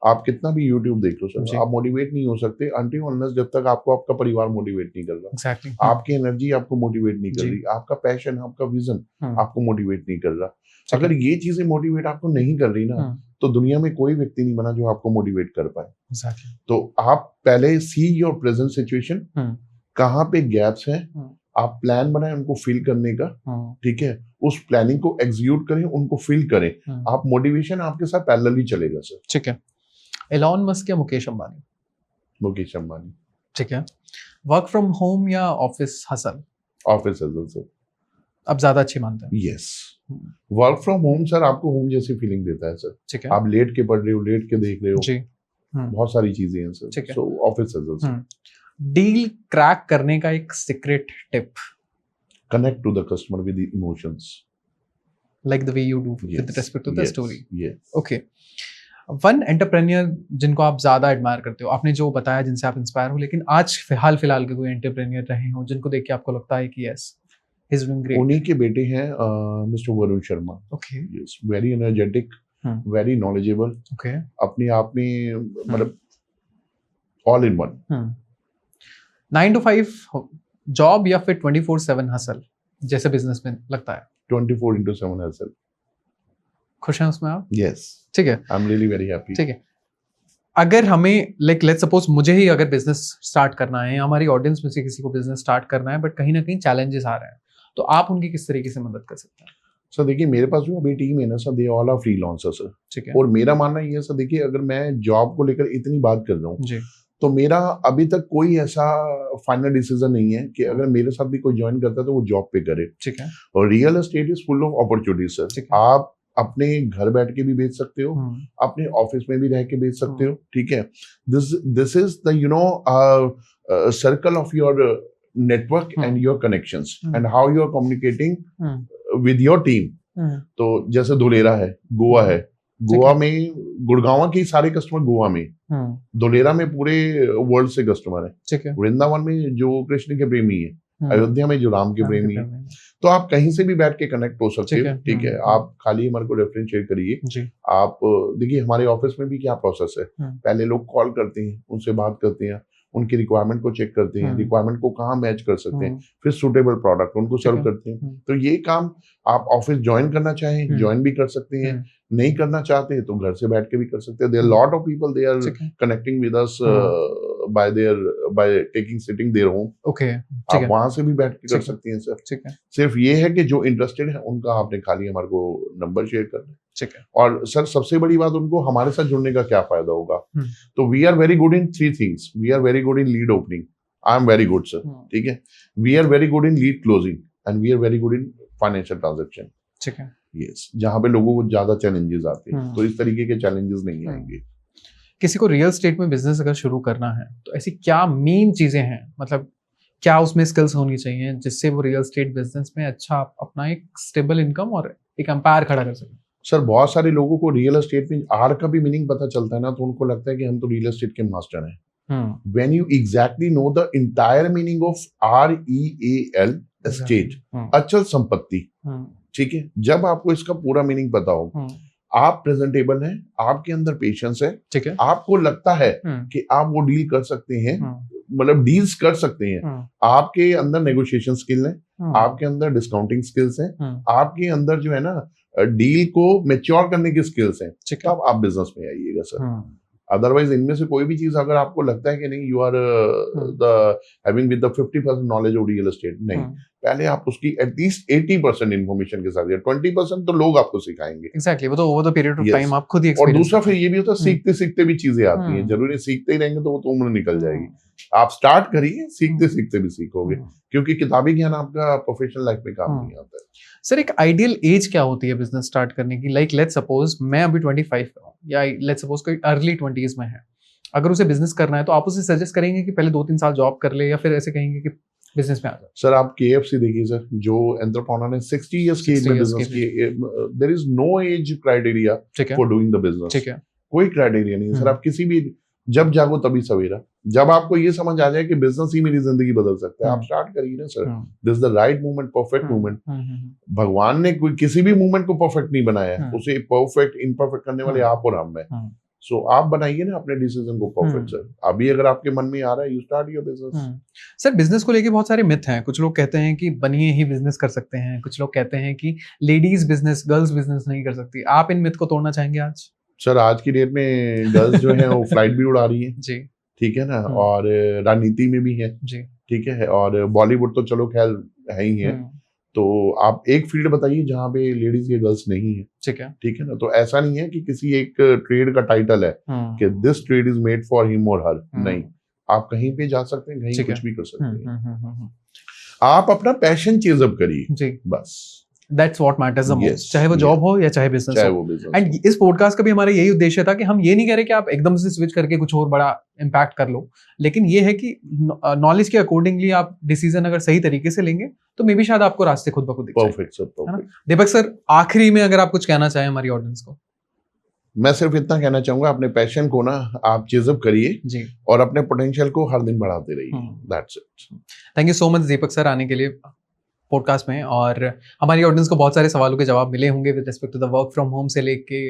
आप कितना भी यूट्यूब देख लो सर, आप मोटिवेट नहीं हो सकते अनटिल अनलेस जब तक आपको आपका परिवार मोटिवेट नहीं कर रहा। exactly. आपकी एनर्जी आपको मोटिवेट नहीं कर रही, आपका पैशन, आपका विजन आपको मोटिवेट नहीं कर रहा। अगर ये चीजें मोटिवेट आपको नहीं कर रही ना, तो दुनिया में कोई व्यक्ति नहीं बना जो आपको मोटिवेट कर पाए। exactly. तो आप पहले सी योर प्रेजेंट सिचुएशन, कहाँ पे गैप्स हैं, आप प्लान बनाएं उनको फिल करने का, ठीक है, उस प्लानिंग को एग्जीक्यूट करें, उनको फिल करें, आप मोटिवेशन आपके साथ पैरेलली चलेगा सर। ठीक है। एलॉन मस्क या मुकेश अंबानी? मुकेश अंबानी। ठीक है। वर्क फ्रॉम होम या office hustle? Office hustle sir. अब ज्यादा अच्छी मानते हैं? Yes. Work from home sir आपको होम जैसी फीलिंग देता है सर, ठीक है। आप लेट के पढ़ रहे हो, लेट के देख रहे हो जी, बहुत सारी चीजें हैं sir. So office hustle sir. Deal crack करने का एक secret tip? Connect to the customer with emotions, like the way you do with respect to the story. Okay. One entrepreneur जिनको आप ज्यादा एडमायर करते हो, आपने जो बताया जिनसे आप इंस्पायर हो, लेकिन आज फिलहाल के कोई एंटरप्रेन्योर रहे हो जिनको देख के आपको लगता है कि yes he is doing great? उन्हीं के बेटे हैं mister Varun Sharma. Okay. Yes, very energetic, very knowledgeable, okay, अपने आप में मतलब all in one. 9 to 5 job या फिर 24/7 हसल जैसे बिजनेस में लगता है? 24/7 हसल। खुश हैं उसमें आप? यस, ठीक है, I am really very happy. ठीक है। अगर हमें लाइक लेट्स सपोज मुझे ही अगर बिजनेस स्टार्ट करना है या हमारी ऑडियंस में से किसी को बिजनेस स्टार्ट करना है, बट कहीं ना कहीं चैलेंजेस आ रहे हैं, तो आप उनकी किस तरीके से मदद कर सकते हैं? सर देखिए, मेरे पास जो अभी टीम है ना sir, they all are freelancer sir. ठीक है, और मेरा मानना ये है सर, देखिए अगर मैं जॉब को लेकर इतनी बात कर रहा हूँ जी, तो मेरा अभी तक कोई ऐसा फाइनल डिसीजन नहीं है कि अगर मेरे साथ भी कोई ज्वाइन करता है तो वो जॉब पे करे। ठीक है, और real estate is full of opportunities sir. ठीक है। आप अपने घर बैठ के भी बेच सकते हो, अपने ऑफिस में भी रह के बेच सकते हो, ठीक है। This is the circle of your network and your connections and how you are communicating with your team. तो जैसे धुलेरा है, गोवा है, गोवा में गुड़गांव के सारे कस्टमर गोवा में, धुलेरा में पूरे वर्ल्ड से कस्टमर है, ठीक है, वृंदावन में जो कृष्ण के प्रेमी है, अयोध्या में जो राम के प्रेमी है। तो आप कहीं से भी बैठ के कनेक्ट हो सकते हो, ठीक है। आप खाली हमारे को रेफरेंस शेयर करिए। आप देखिए हमारे ऑफिस में भी क्या प्रोसेस है, पहले लोग कॉल करते हैं, उनसे बात करते हैं, उनकी रिक्वायरमेंट को चेक करते हैं, रिक्वायरमेंट को कहाँ मैच कर सकते हैं, फिर सुटेबल प्रोडक्ट उनको सर्व करते हैं। तो ये काम आप ऑफिस ज्वाइन करना चाहें ज्वाइन भी कर सकते हैं, नहीं करना चाहते तो घर से बैठ के भी कर सकते हैं। There lot of people they are connecting with us by taking sitting their home. Okay, आप वहां से भी बैठ के कर सकती हैं सर। ठीक है, सिर्फ ये है कि जो इंटरेस्टेड है उनका आपने खाली हमारे को नंबर शेयर करना है, ठीक है। और सर सबसे बड़ी बात, उनको हमारे साथ जुड़ने का क्या फायदा होगा। तो we are very good in 3 things. We are very good in lead opening, I am very good sir, ठीक है। We are very good in lead closing and we are very good in financial transaction, ठीक है। Yes, जहां पे लोगों को ज्यादा challenges आते हैं, तो इस तरीके के चैलेंजेस नहीं आएंगे। किसी को रियल एस्टेट में बिजनेस अगर शुरू करना है तो ऐसी क्या मेन चीजें हैं, मतलब क्या उसमें स्किल्स होनी चाहिए जिससे वो रियल एस्टेट बिजनेस में अच्छा अपना एक स्टेबल इनकम और एक एम्पायर खड़ा कर सके? सर बहुत सारे लोगों को रियल एस्टेट में आर का भी मीनिंग पता चलता है ना, तो उनको लगता है कि हम तो रियल एस्टेट के मास्टर हैं। When you exactly know the entire meaning of REAL estate, अचल संपत्ति, ठीक है, जब आपको इसका पूरा मीनिंग पता हो, आप प्रेजेंटेबल हैं, आपके अंदर पेशेंस है, ठीक है, आपको लगता है कि आप वो डील कर सकते हैं, मतलब डील्स कर सकते हैं, आपके अंदर नेगोशिएशन स्किल है, आपके अंदर डिस्काउंटिंग स्किल्स हैं, आपके अंदर जो है ना डील को मैच्योर करने की स्किल्स हैं, तब आप बिजनेस में आइएगा सर। अदरवाइज इनमें से कोई भी चीज अगर आपको लगता है कि नहीं you are the having with the 50% knowledge of real estate, नहीं, पहले आप उसकी एटलीस्ट 80% इन्फॉर्मेशन के साथ, या 20% तो लोग आपको सिखाएंगे। एग्जैक्टली, वो तो over the period of time आप खुद ही और दूसरा फिर ये भी होता है, सीखते सीखते भी चीजें आती हैं, जरूरी सीखते ही रहेंगे तो वो तो उम्र निकल जाएगी। आप स्टार्ट करिए, सीखते सीखते भी सीखोगे, क्योंकि किताबी ज्ञान आपका प्रोफेशनल लाइफ में काम नहीं आता है। सर एक आइडियल एज क्या होती है बिजनेस स्टार्ट करने की? लाइक लेट्स सपोज मैं अभी 25 का हूँ, या लेट्स सपोज कोई अर्ली 20s में है, अगर उसे बिजनेस करना है तो आप उसे सजेस्ट करेंगे कि पहले 2-3 साल जॉब कर ले, या फिर ऐसे कहेंगे कि बिजनेस में आ जाओ? सर आप KFC देखिए सर, जो एंटरप्रेन्योर ने 60 इयर्स की एज में बिजनेस किए, there is no age criteria for doing the business, ठीक है, कोई क्राइटेरिया नहीं है सर। आप किसी भी, जब जागो तभी सवेरा, जब आपको ये समझ आ जाए कि बिजनेस ही मेरी जिंदगी बदल सकता है, आप स्टार्ट करिए ना sir. This is the right movement, perfect movement. भगवान ने कोई किसी भी मूवमेंट को परफेक्ट नहीं बनाया है, उसे परफेक्ट इनपरफेक्ट करने वाले आप और हम हैं। सो आप बनाइए ना अपने डिसीजन को परफेक्ट सर। अभी अगर आपके मन में आ रहा है, you start your business. Sir business को लेके बहुत सारे मिथ हैं। कुछ लोग कहते हैं कि बनिए ही बिजनेस कर सकते हैं, कुछ लोग कहते हैं कि लेडीज बिजनेस, गर्ल्स बिजनेस नहीं कर सकती। आप इन मिथ को तोड़ना चाहेंगे आज? सर आज की डेट में गर्ल्स जो है वो फ्लाइट भी उड़ा रही है जी, ठीक है ना, और राजनीति में भी है जी, ठीक है, और बॉलीवुड तो चलो खैर है ही है। तो आप एक फील्ड बताइए जहाँ पे लेडीज या गर्ल्स नहीं है, ठीक है ना। तो ऐसा नहीं है कि किसी एक ट्रेड का टाइटल है कि this trade is made for him और हर, नहीं, आप कहीं पे जा सकते हैं, कहीं कुछ भी कर सकते हैं। आप अपना पैशन चेज अप करिए, बस That's what matters the most, चाहे वो जॉब हो या चाहे बिजनेस हो। एंड इस पॉडकास्ट का भी हमारा यही उद्देश्य था कि हम ये नहीं कह रहे कि आप एकदम से स्विच करके कुछ और बड़ा इम्पैक्ट कर लो, लेकिन ये है कि नॉलेज के अकॉर्डिंगली आप डिसीजन अगर सही तरीके से लेंगे तो मे बी शायद आपको रास्ते खुद ब खुद दिख जाएंगे। दीपक सर आखिरी में अगर आप कुछ कहना चाहें हमारी ऑडियंस को? मैं सिर्फ इतना कहना चाहूंगा, अपने पैशन को ना आप चेज अप करिए जी, और अपने पोटेंशियल को हर दिन बढ़ाते रहिए। That's it. Thank you so much Deepak sir आने के लिए। पॉडकास्ट में, और हमारी ऑडियंस को बहुत सारे सवालों के जवाब मिले होंगे with respect to the work from home से लेके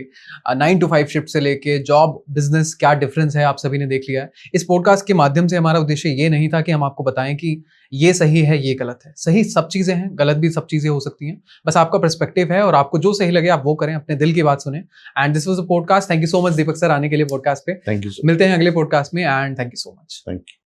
9 to 5 शिफ्ट से लेके जॉब बिजनेस क्या डिफरेंस है, आप सभी ने देख लिया है। इस पॉडकास्ट के माध्यम से हमारा उद्देश्य ये नहीं था कि हम आपको बताएं कि ये सही है ये गलत है। सही सब चीज़ें हैं, गलत भी सब चीज़ें हो सकती हैं, बस आपका पर्सपेक्टिव है और आपको जो सही लगे आप वो करें, अपने दिल की बात सुने। And this was a podcast. Thank you so much Deepak sir आने के लिए पॉडकास्ट पे। Thank you sir. मिलते हैं अगले पॉडकास्ट में and thank you so much. Thank you.